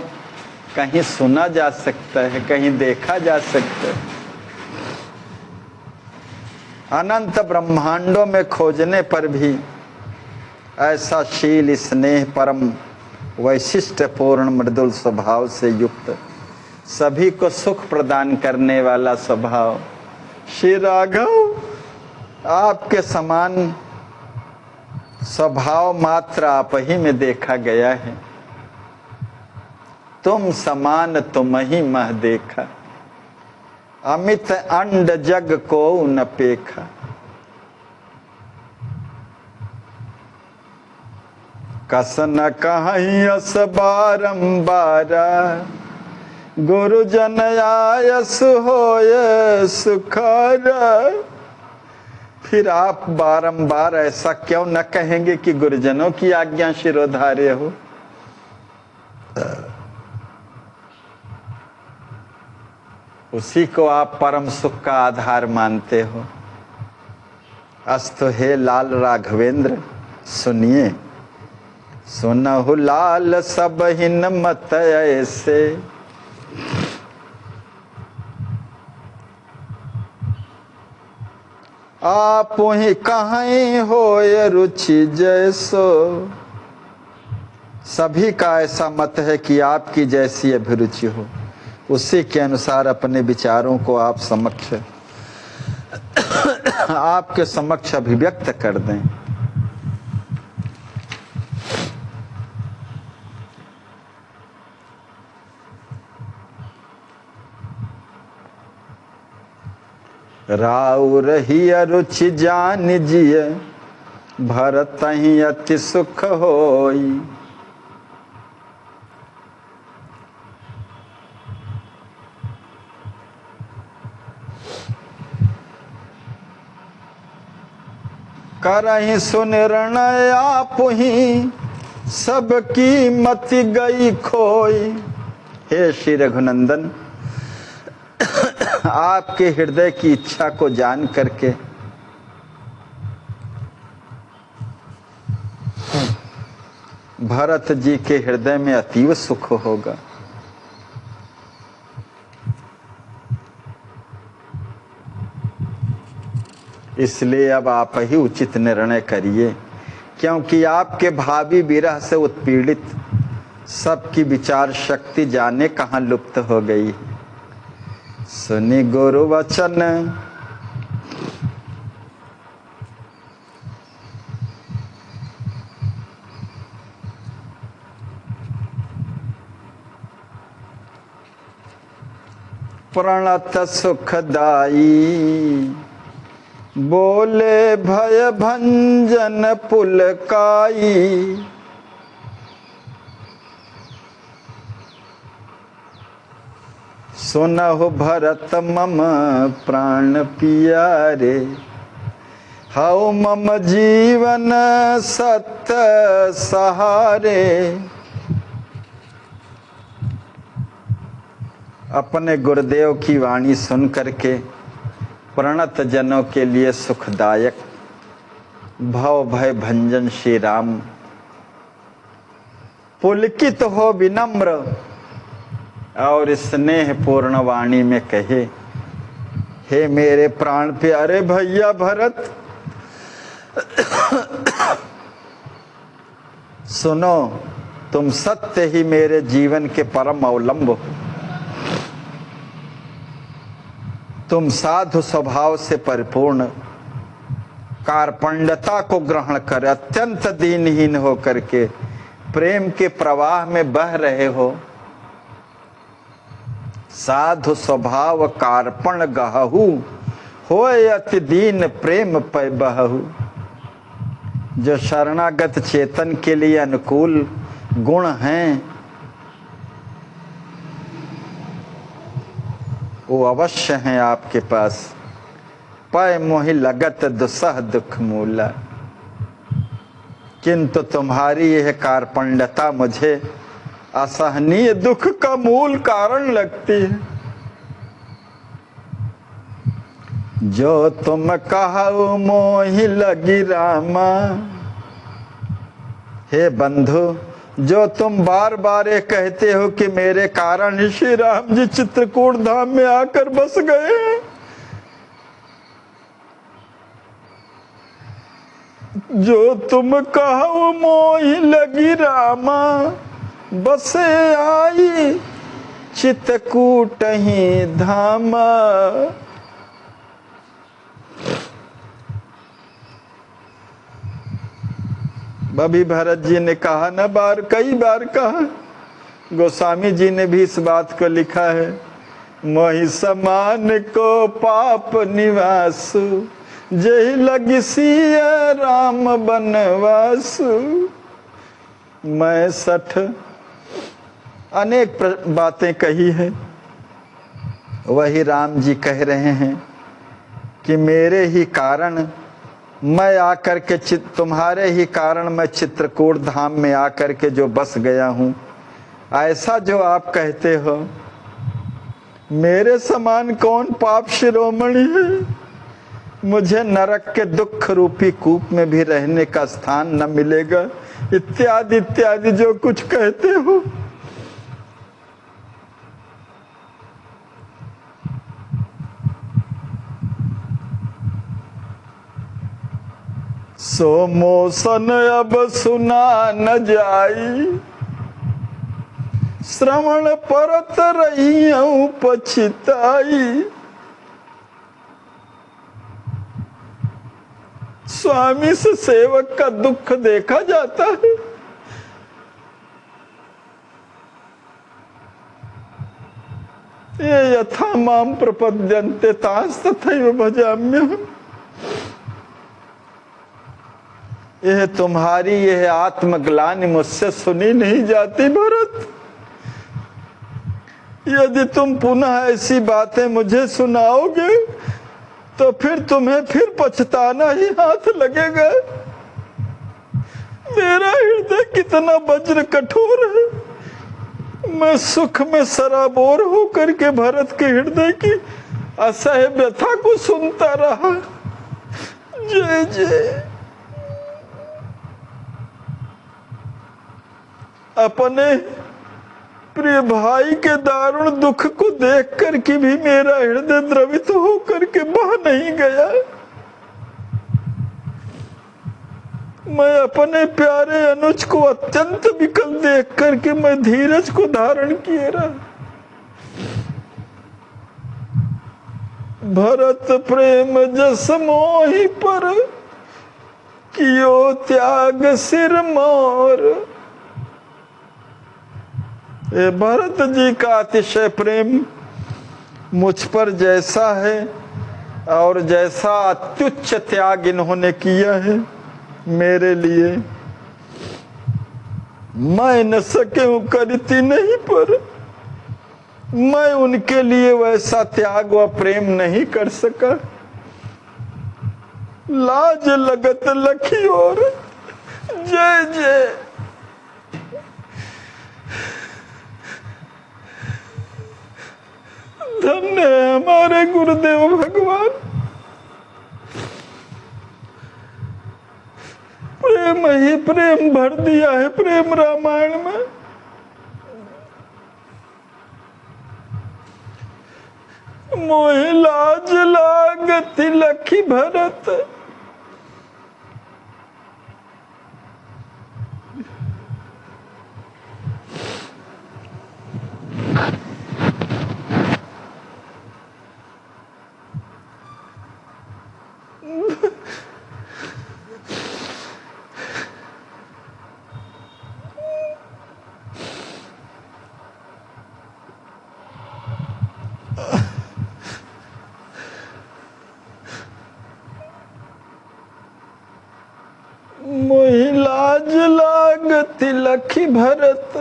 कहीं सुना जा सकता है, कहीं देखा जा सकता है। अनंत ब्रह्मांडों में खोजने पर भी ऐसा शील स्नेह परम वैशिष्ट पूर्ण मृदुल स्वभाव से युक्त, सभी को सुख प्रदान करने वाला स्वभाव, श्री राघव आपके समान स्वभाव मात्र आप ही में देखा गया है। तुम समान तुम ही मह देखा, अमित अंड जग को न पेखा। कस न कहीं अस बारंबारा, गुरुजन आयस होय सुखारा। फिर आप बारंबार ऐसा क्यों न कहेंगे कि गुरुजनों की आज्ञा शिरोधार्य हो। उसी को आप परम सुख का आधार मानते हो। अस्तु हे लाल राघवेंद्र सुनिए, सुनहु लाल सब हिन मत ऐसे, आप ही कहीं होय रुचि जैसो। सभी का ऐसा मत है कि आपकी जैसी अभिरुचि हो, उसी के अनुसार अपने विचारों को आप समक्ष आपके समक्ष अभिव्यक्त कर दें। राउ रही रुचि जान जिय, भरत ही अति सुख होई। करहि सुनिर्णय आप ही, सबकी मति गई खोई। हे श्री रघुनंदन, आपके हृदय की इच्छा को जान करके भरत जी के हृदय में अतीव सुख होगा। इसलिए अब आप ही उचित निर्णय करिए, क्योंकि आपके भावी विरह से उत्पीड़ित सबकी विचार शक्ति जाने कहाँ लुप्त हो गई। सुनि गुरु वचन, प्रणत सुखदाई, बोले भय भंजन पुलकाई। सुनहु भरत मम प्राण पियारे, हऊ मम जीवन सत्य सहारे। अपने गुरुदेव की वाणी सुन करके प्रणत जनों के लिए सुखदायक भव भय भंजन श्री राम पुलकित हो विनम्र और स्नेह पूर्ण वाणी में कहे, हे मेरे प्राण प्यारे भैया भरत, सुनो, तुम सत्य ही मेरे जीवन के परम अवलंब हो। तुम साधु स्वभाव से परिपूर्ण, कार्पण्यता को ग्रहण कर अत्यंत दीनहीन हो करके प्रेम के प्रवाह में बह रहे हो। साधु स्वभाव कार्पण गहु, होय अति दीन प्रेम पै बहु। जो शरणागत चेतन के लिए अनुकूल गुण हैं वो अवश्य हैं आपके पास। पाए मोहि लगत दुसह दुख मूला, किंतु तुम्हारी यह कार्पण्यता मुझे असहनीय दुख का मूल कारण लगती है। जो तुम कहो मोहि लगी रामा, हे बंधु जो तुम बार बार ये कहते हो कि मेरे कारण ही श्री राम जी चित्रकूट धाम में आकर बस गए हैं, जो तुम कहो मोहि लगी रामा, बसे आई चित्रकूट ही धामा। अभी भरत जी ने कहा ना, कई बार कहा, गोस्वामी जी ने भी इस बात को लिखा है, मोहि समान को पाप निवासु, जय लगी सिया राम बनवासु। मैं 60 अनेक बातें कही है, वही राम जी कह रहे हैं कि मेरे ही कारण मैं आकर के तुम्हारे ही कारण मैं चित्रकूट धाम में आकर के जो बस गया हूँ। ऐसा जो आप कहते हो, मेरे समान कौन पाप शिरोमणि है। मुझे नरक के दुख रूपी कूप में भी रहने का स्थान न मिलेगा, इत्यादि इत्यादि जो कुछ कहते हो। सो मोसन अब सुना न जाई, श्रवण परत रही हूं पछिताई। स्वामी से सेवक का दुख देखा जाता है। ये यथा माम प्रपद्यन्ते तास तथैव भजाम्यहम्। यह तुम्हारी यह आत्मग्लानि मुझसे सुनी नहीं जाती भरत। यदि तुम पुनः ऐसी बातें मुझे सुनाओगे तो फिर तुम्हें फिर पछताना ही हाथ लगेगा। मेरा हृदय कितना वज्र कठोर है। मैं सुख में सराबोर होकर के भरत के हृदय की असह्य व्यथा को सुनता रहा। जय जय। अपने प्रिय भाई के दारुण दुख को देख कर के भी मेरा हृदय द्रवित होकर के बह नहीं गया। मैं अपने प्यारे अनुज को अत्यंत विकल देख करके मैं धीरज को धारण किए रहा। भरत प्रेम जस मोहि पर कियो त्याग सिर मोर। भरत जी का अतिशय प्रेम मुझ पर जैसा है और जैसा अत्युच्च त्याग इन्होंने किया है मेरे लिए, मैं न सके करती नहीं, पर मैं उनके लिए वैसा त्याग व प्रेम नहीं कर सका। लाज लगत लखी और जय जय। धन्य है हमारे गुरुदेव भगवान। प्रेम ही प्रेम भर दिया है प्रेम रामायण में। मोहि लाज लागति लखी भरत। तिलखी भरत,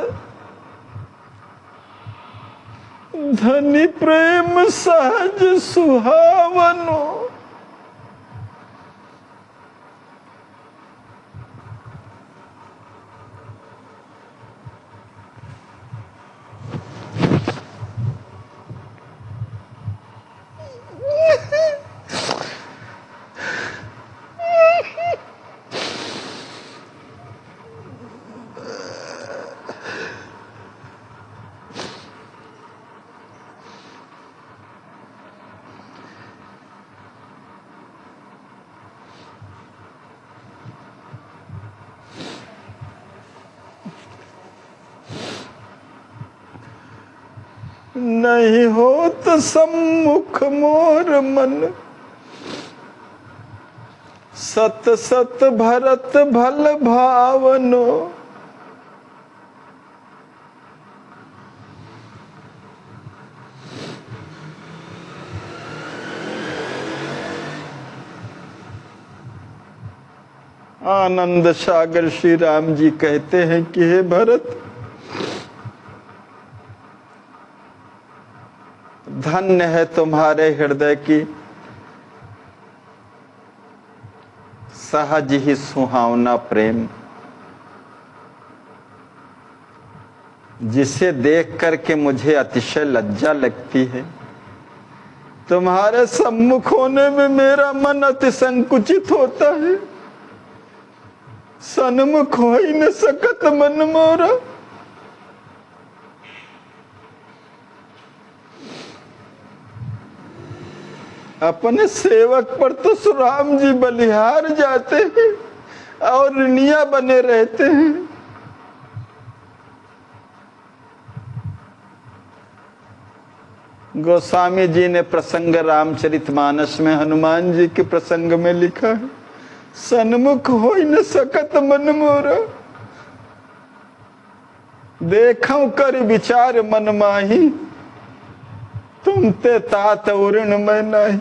धनी प्रेम सहज सुहावनो। नहीं होत सम्मुख मोर मन, सत सत भरत भल भावनो। आनंद सागर श्री राम जी कहते हैं कि हे भरत, धन्य है तुम्हारे हृदय की सहज ही सुहावना प्रेम, जिसे देख करके मुझे अतिशय लज्जा लगती है। तुम्हारे सम्मुख होने में मेरा मन अति संकुचित होता है। सन्मुख हो ही न सकत मन मोरा। अपने सेवक पर तो सुराम जी बलिहार जाते हैं और ऋणिया बने रहते हैं। गोस्वामी जी ने प्रसंग रामचरितमानस में हनुमान जी के प्रसंग में लिखा है, सन्मुख हो ही न सकत मन मोरा, देखऊं कर विचार मन माही, तुम ते तात उऋण में नहीं।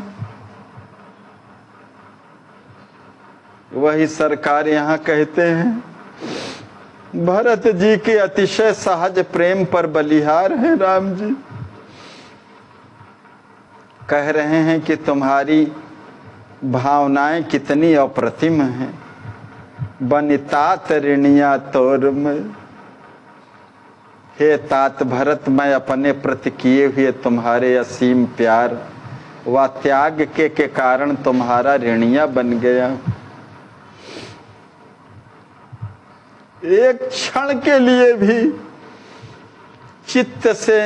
वही सरकार यहाँ कहते हैं, भरत जी के अतिशय सहज प्रेम पर बलिहार है राम जी। कह रहे हैं कि तुम्हारी भावनाएं कितनी अप्रतिम हैं, बनितात ऋणिया तोर में। हे तात भरत, मैं अपने प्रति किए हुए तुम्हारे असीम प्यार व त्याग के कारण तुम्हारा ऋणिया बन गया। एक क्षण के लिए भी चित्त से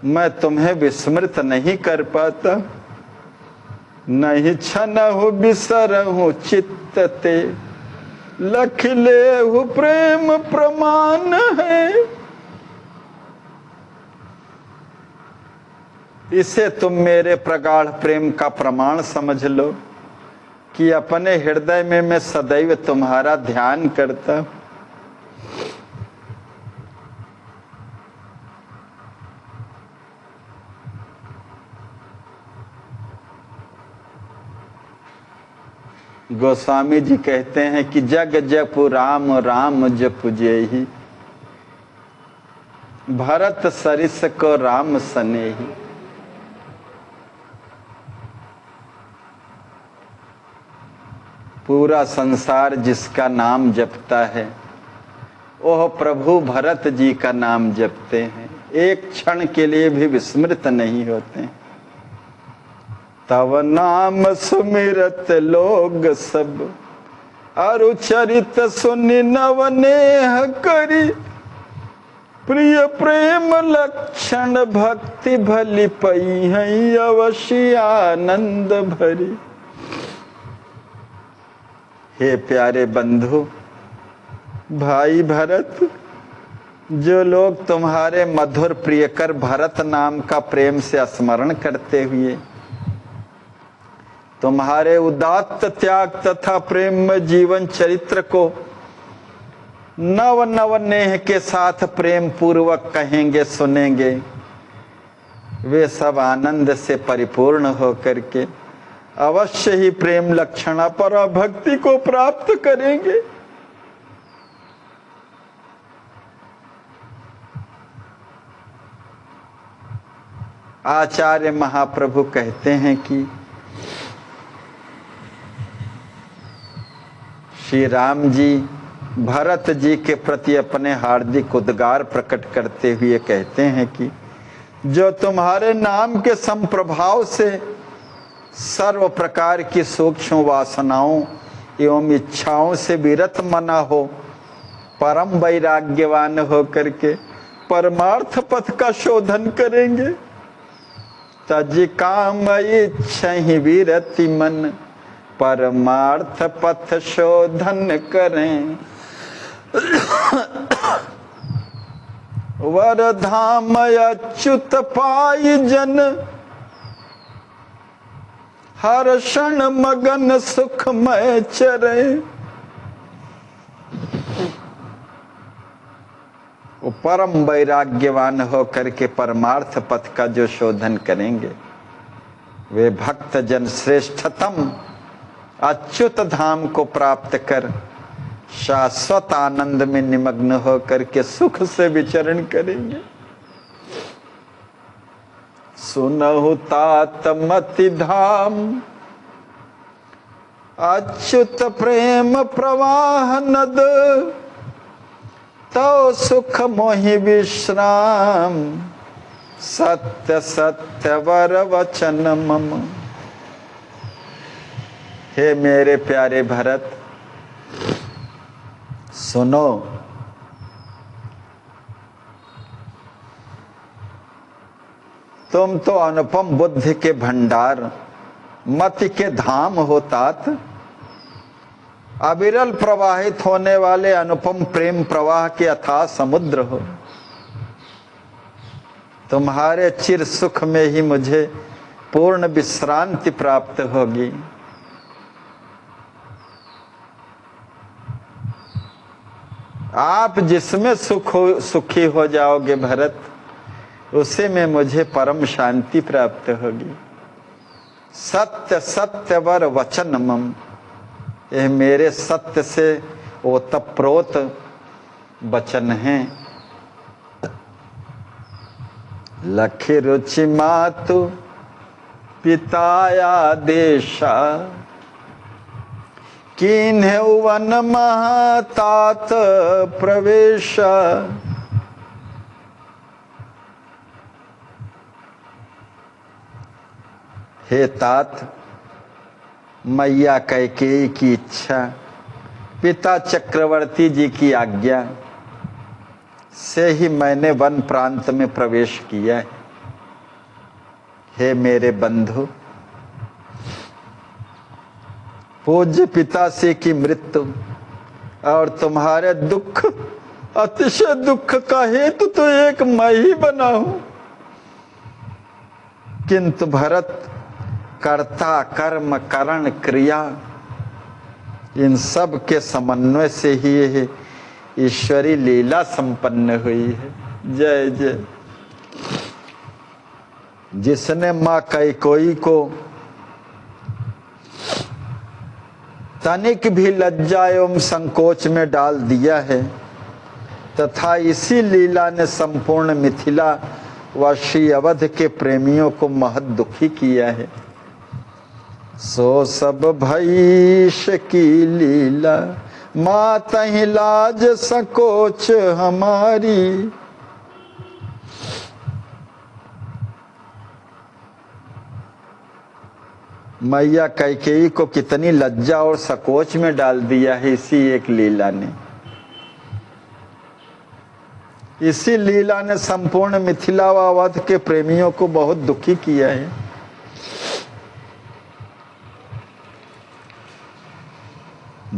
मैं तुम्हें विस्मृत नहीं कर पाता। नहीं क्षण हो बिसरहु चित्त ते, लख लेहु प्रेम प्रमाण है। इसे तुम मेरे प्रगाढ़ प्रेम का प्रमाण समझ लो कि अपने हृदय में मैं सदैव तुम्हारा ध्यान करता। गोस्वामी जी कहते हैं कि जग जपु राम राम जपु जेहि, भरत सरिस को राम सनेहि। पूरा संसार जिसका नाम जपता है वह प्रभु भरत जी का नाम जपते हैं, एक क्षण के लिए भी विस्मृत नहीं होते। तव नाम सुमिरत लोग सब, अरु चरित सुनि नवनेह करी। प्रिय प्रेम लक्षण भक्ति भली पई है, अवश्य आनंद भरी। हे प्यारे बंधु भाई भरत, जो लोग तुम्हारे मधुर प्रियकर भरत नाम का प्रेम से स्मरण करते हुए तुम्हारे उदात्त त्याग तथा प्रेम में जीवन चरित्र को नव नव नेह के साथ प्रेम पूर्वक कहेंगे सुनेंगे, वे सब आनंद से परिपूर्ण होकर के अवश्य ही प्रेम लक्षणा पर भक्ति को प्राप्त करेंगे। आचार्य महाप्रभु कहते हैं कि श्री राम जी भरत जी के प्रति अपने हार्दिक उद्गार प्रकट करते हुए कहते हैं कि जो तुम्हारे नाम के संप्रभाव से सर्व प्रकार की सूक्ष्म वासनाओं एवं इच्छाओं से विरत मना हो, परम वैराग्यवान हो करके परमार्थ पथ का शोधन करेंगे। तज काम इच्छा ही विरति मन, परमार्थ पथ शोधन करें। वरधाम अच्युत पाई जन, हर क्षण मगन सुखमय चरे। वो परम वैराग्यवान हो करके परमार्थ पथ का जो शोधन करेंगे, वे भक्त जन श्रेष्ठतम अच्युत धाम को प्राप्त कर शाश्वत आनंद में निमग्न हो करके सुख से विचरण करेंगे। सुनहु तात मति धाम, अच्युत प्रेम प्रवाह नद, तो सुख मोहि विश्राम, सत्य सत्य वर वचन मम। हे मेरे प्यारे भरत, सुनो, तुम तो अनुपम बुद्धि के भंडार, मति के धाम हो तात, अविरल प्रवाहित होने वाले अनुपम प्रेम प्रवाह के अथाह समुद्र हो। तुम्हारे चिर सुख में ही मुझे पूर्ण विश्रांति प्राप्त होगी। आप जिसमें सुखी हो जाओगे भरत, उसी में मुझे परम शांति प्राप्त होगी। सत्य सत्य वर वचन मम, यह मेरे सत्य से ओतप्रोत वचन हैं। लखि रुचि मातु पिताया देशा, कीन्हे वन महातात प्रवेश। हे तात, मैया कैकेयी की इच्छा, पिता चक्रवर्ती जी की आज्ञा से ही मैंने वन प्रांत में प्रवेश किया है। हे मेरे बंधु, पूज्य पिताश्री की मृत्यु और तुम्हारे दुख, अतिशय दुख का हेतु तो एक मैं ही बना हूं, किंतु भरत कर्ता कर्म करण क्रिया इन सब के समन्वय से ही यह ईश्वरी लीला संपन्न हुई है। जय जय। जिसने मां कैकेयी को तनिक भी लज्जा एवं संकोच में डाल दिया है, तथा इसी लीला ने संपूर्ण मिथिला व श्री अवध के प्रेमियों को महत दुखी किया है, सो सब भईश की लीला, मातहि लाज संकोच हमारी। मैया कैकेयी को कितनी लज्जा और संकोच में डाल दिया है इसी एक लीला ने। इसी लीला ने संपूर्ण मिथिला व अवध के प्रेमियों को बहुत दुखी किया है।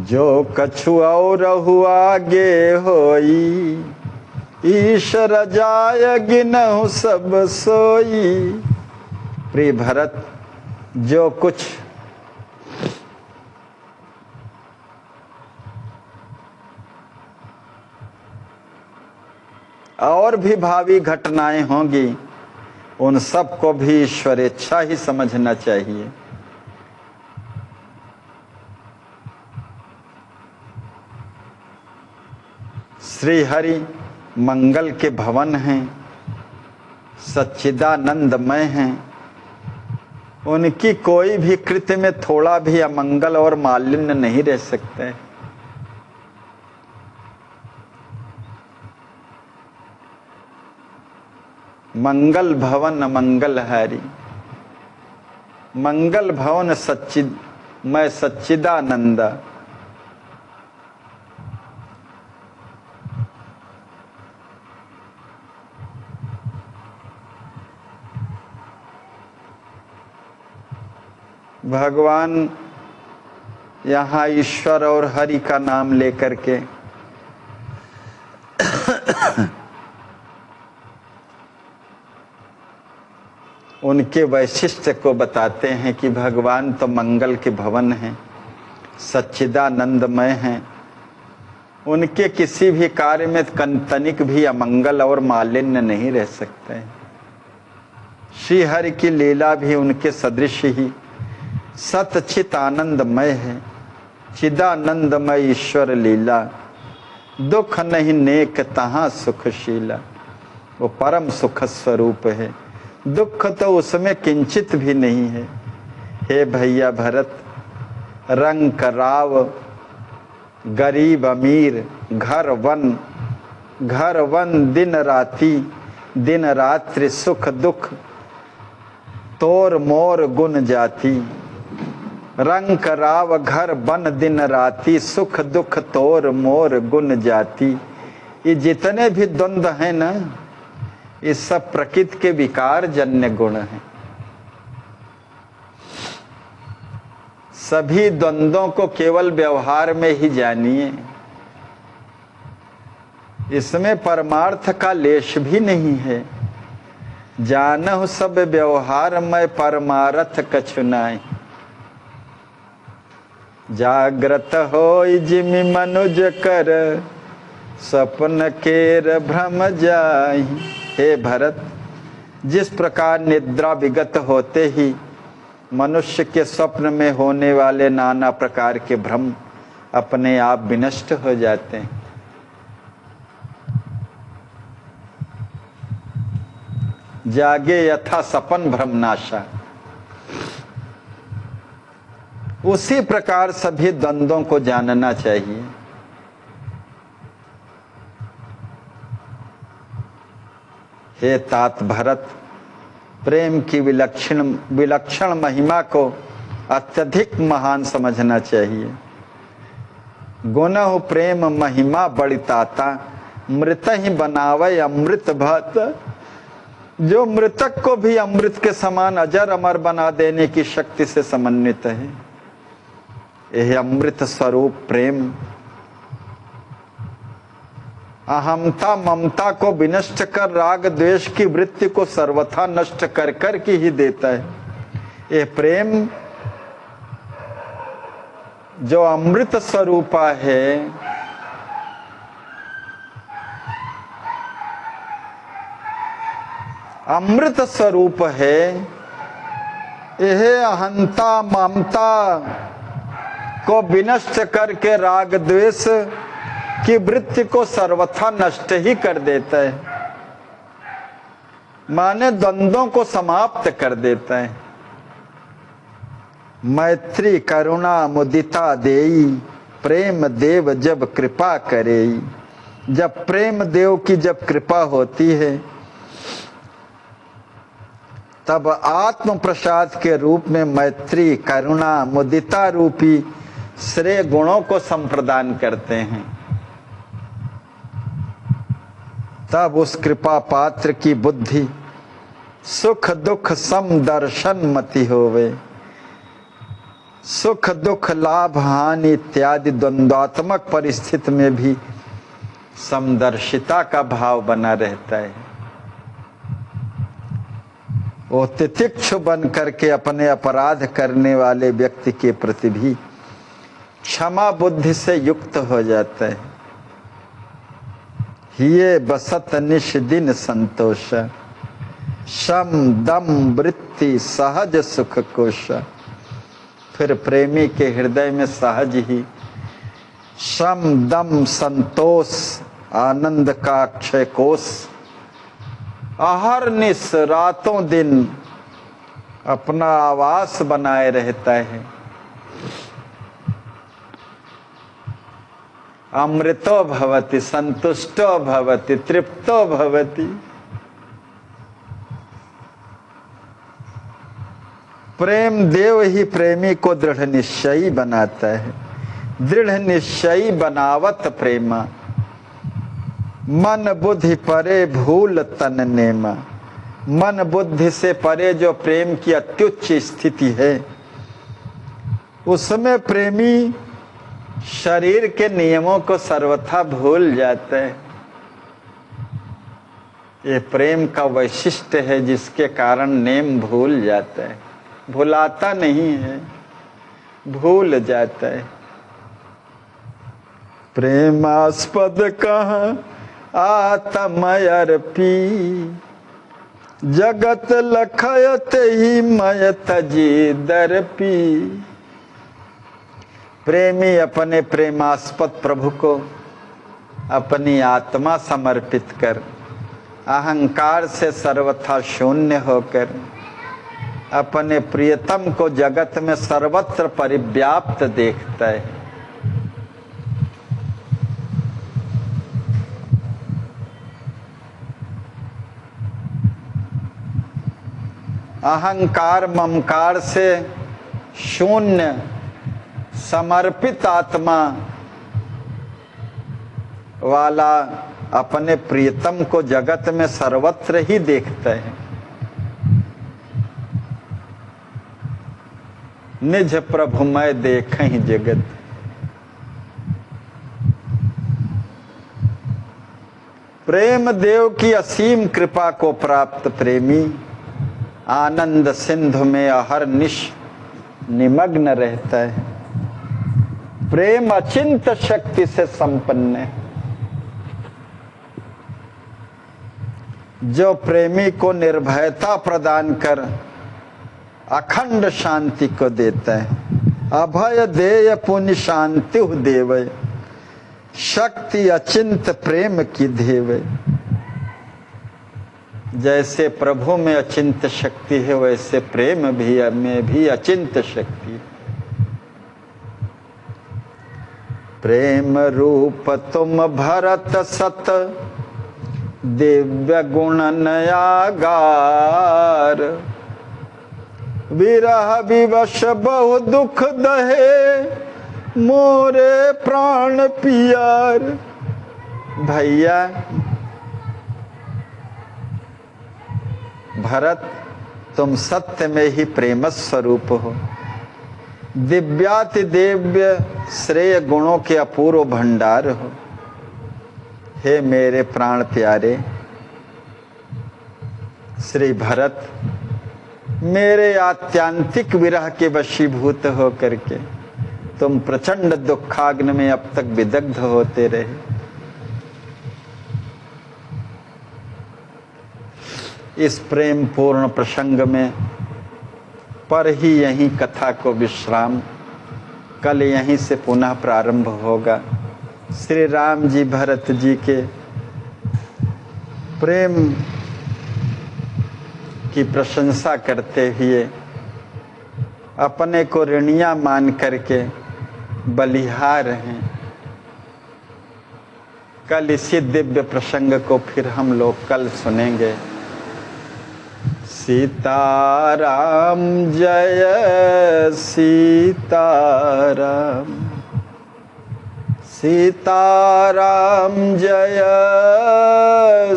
जो कछु और हुआ गे होई, ईश्वर जाय गिनहु सब सोई। प्रिय भरत, जो कुछ और भी भावी घटनाएं होंगी, उन सब को भी ईश्वरेच्छा ही समझना चाहिए। श्री हरि मंगल के भवन हैं, सच्चिदानंदमय हैं, उनकी कोई भी कृत्य में थोड़ा भी अमंगल और मालिन्य नहीं रह सकते। मंगल भवन मंगलहारी, मंगल भवन सच्चिद मैं सच्चिदानंद। भगवान यहाँ ईश्वर और हरि का नाम लेकर के उनके वैशिष्ट्य को बताते हैं कि भगवान तो मंगल के भवन हैं, सच्चिदानंदमय हैं, उनके किसी भी कार्य में तनिक भी अमंगल और मालिन्य नहीं रह सकते। श्री हरि की लीला भी उनके सदृश ही सतचित आनंदमय है। चिदानंदमय ईश्वर लीला, दुख नहीं नेक तहाँ सुखशीला। वो परम सुख स्वरूप है, दुख तो उसमें किंचित भी नहीं है। हे भैया भरत, रंग कराव गरीब अमीर, घर वन दिन राती, दिन रात्रि सुख दुख तोर मोर गुण जाती। रंग कराव घर बन दिन राती, सुख दुख तोर मोर गुण जाती। ये जितने भी द्वंद्व हैं ना, ये सब प्रकृति के विकार जन्य गुण हैं। सभी द्वंद्वों को केवल व्यवहार में ही जानिए, इसमें परमार्थ का लेश भी नहीं है। जानहु सब व्यवहार में परमार्थ कछु नाहि। जागृत होई जिमि मनुज कर, सपन केर भ्रम जाहि। हे भरत, जिस प्रकार निद्रा विगत होते ही मनुष्य के स्वप्न में होने वाले नाना प्रकार के भ्रम अपने आप विनष्ट हो जाते हैं, जागे यथा सपन भ्रमनाशा, उसी प्रकार सभी द्वंद्वों को जानना चाहिए। हे तात भरत, प्रेम की विलक्षण महिमा को अत्यधिक महान समझना चाहिए। गुणहु प्रेम महिमा बड़िताता, मृत ही बनावे अमृत भत। जो मृतक को भी अमृत के समान अजर अमर बना देने की शक्ति से समन्वित है, यह अमृत स्वरूप प्रेम अहमता ममता को विनष्ट कर राग द्वेष की वृत्ति को सर्वथा नष्ट कर कर के ही देता है। यह प्रेम जो अमृत स्वरूपा है, अमृत स्वरूप है, यह अहंता ममता को विनष्ट करके राग द्वेष की वृत्ति को सर्वथा नष्ट ही कर देता है, माने द्वंद्वों को समाप्त कर देता है। मैत्री करुणा मुदिता देई, प्रेम देव जब कृपा करेई। जब प्रेम देव की जब कृपा होती है, तब आत्म प्रसाद के रूप में मैत्री करुणा मुदिता रूपी श्रेय गुणों को संप्रदान करते हैं। तब उस कृपा पात्र की बुद्धि सुख दुख सम दर्शन मति होवे। सुख दुख लाभ हानि इत्यादि द्वंद्वात्मक परिस्थिति में भी समदर्शिता का भाव बना रहता है। वो तितिक्षु बन करके अपने अपराध करने वाले व्यक्ति के प्रति भी क्षमा बुद्धि से युक्त हो जाता है। हिये बसत निश दिन संतोष, शम दम वृत्ति सहज सुख कोश। फिर प्रेमी के हृदय में सहज ही शम दम संतोष आनंद का अक्षय कोष अहरनिश रातों दिन अपना आवास बनाए रहता है। अमृतो भवति, संतुष्टो भवति, तृप्तो भवति। प्रेम देव ही प्रेमी को दृढ़ निश्चयी बनाता है। दृढ़ निश्चयी बनावत प्रेमा, मन बुद्धि परे भूल तन नेमा। मन बुद्धि से परे जो प्रेम की अत्युच्च स्थिति है, उसमें प्रेमी शरीर के नियमों को सर्वथा भूल जाता है। ये प्रेम का वैशिष्ट्य है, जिसके कारण नेम भूल जाता है। भुलाता नहीं है, भूल जाता है। प्रेमास्पद कहाँ आत्मय अर्पी, जगत लखयत ही मय तजी दर्पी। प्रेमी अपने प्रेमास्पद प्रभु को अपनी आत्मा समर्पित कर, अहंकार से सर्वथा शून्य होकर, अपने प्रियतम को जगत में सर्वत्र परिव्याप्त देखता है। अहंकार ममकार से शून्य समर्पित आत्मा वाला अपने प्रियतम को जगत में सर्वत्र ही देखता है। निज प्रभु मैं देखहि जगत। प्रेम देव की असीम कृपा को प्राप्त प्रेमी आनंद सिंधु में अहरनिश निमग्न रहता है। प्रेम अचिंत शक्ति से संपन्न है। जो प्रेमी को निर्भयता प्रदान कर अखंड शांति को देता है। अभय देय पुण्य शांति देवय, शक्ति अचिंत प्रेम की देवय। जैसे प्रभु में अचिंत शक्ति है, वैसे प्रेम में भी अचिंत शक्ति है। प्रेम रूप तुम भरत सत, दिव्य गुण नयागार। विरह विवश बहु दुख दहे, मोरे प्राण पियार। भैया भरत, तुम सत्य में ही प्रेम स्वरूप हो। दिव्याति दिव्य श्रेय गुणों के अपूर्व भंडार हो। हे मेरे प्राण प्यारे श्री भरत, मेरे आत्यांतिक विरह के वशीभूत हो करके तुम प्रचंड दुखाग्नि में अब तक विदग्ध होते रहे। इस प्रेम पूर्ण प्रसंग में पर ही यहीं कथा को विश्राम, कल यहीं से पुनः प्रारंभ होगा। श्री राम जी भरत जी के प्रेम की प्रशंसा करते हुए अपने को ऋणिया मान करके बलिहार हैं। कल इसी दिव्य प्रसंग को फिर हम लोग कल सुनेंगे। सीताराम जय सीताराम, सीताराम जय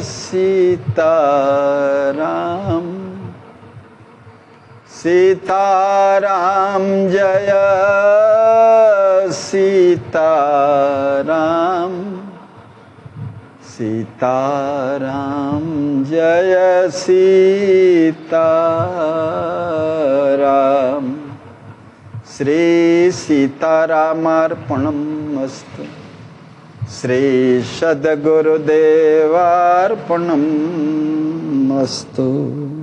सीताराम, सीताराम जय सीताराम, सीताराम जय सीताराम। श्री सीतारामार्पणमस्तु। श्री सद्गुरुदेवार्पणमस्तु।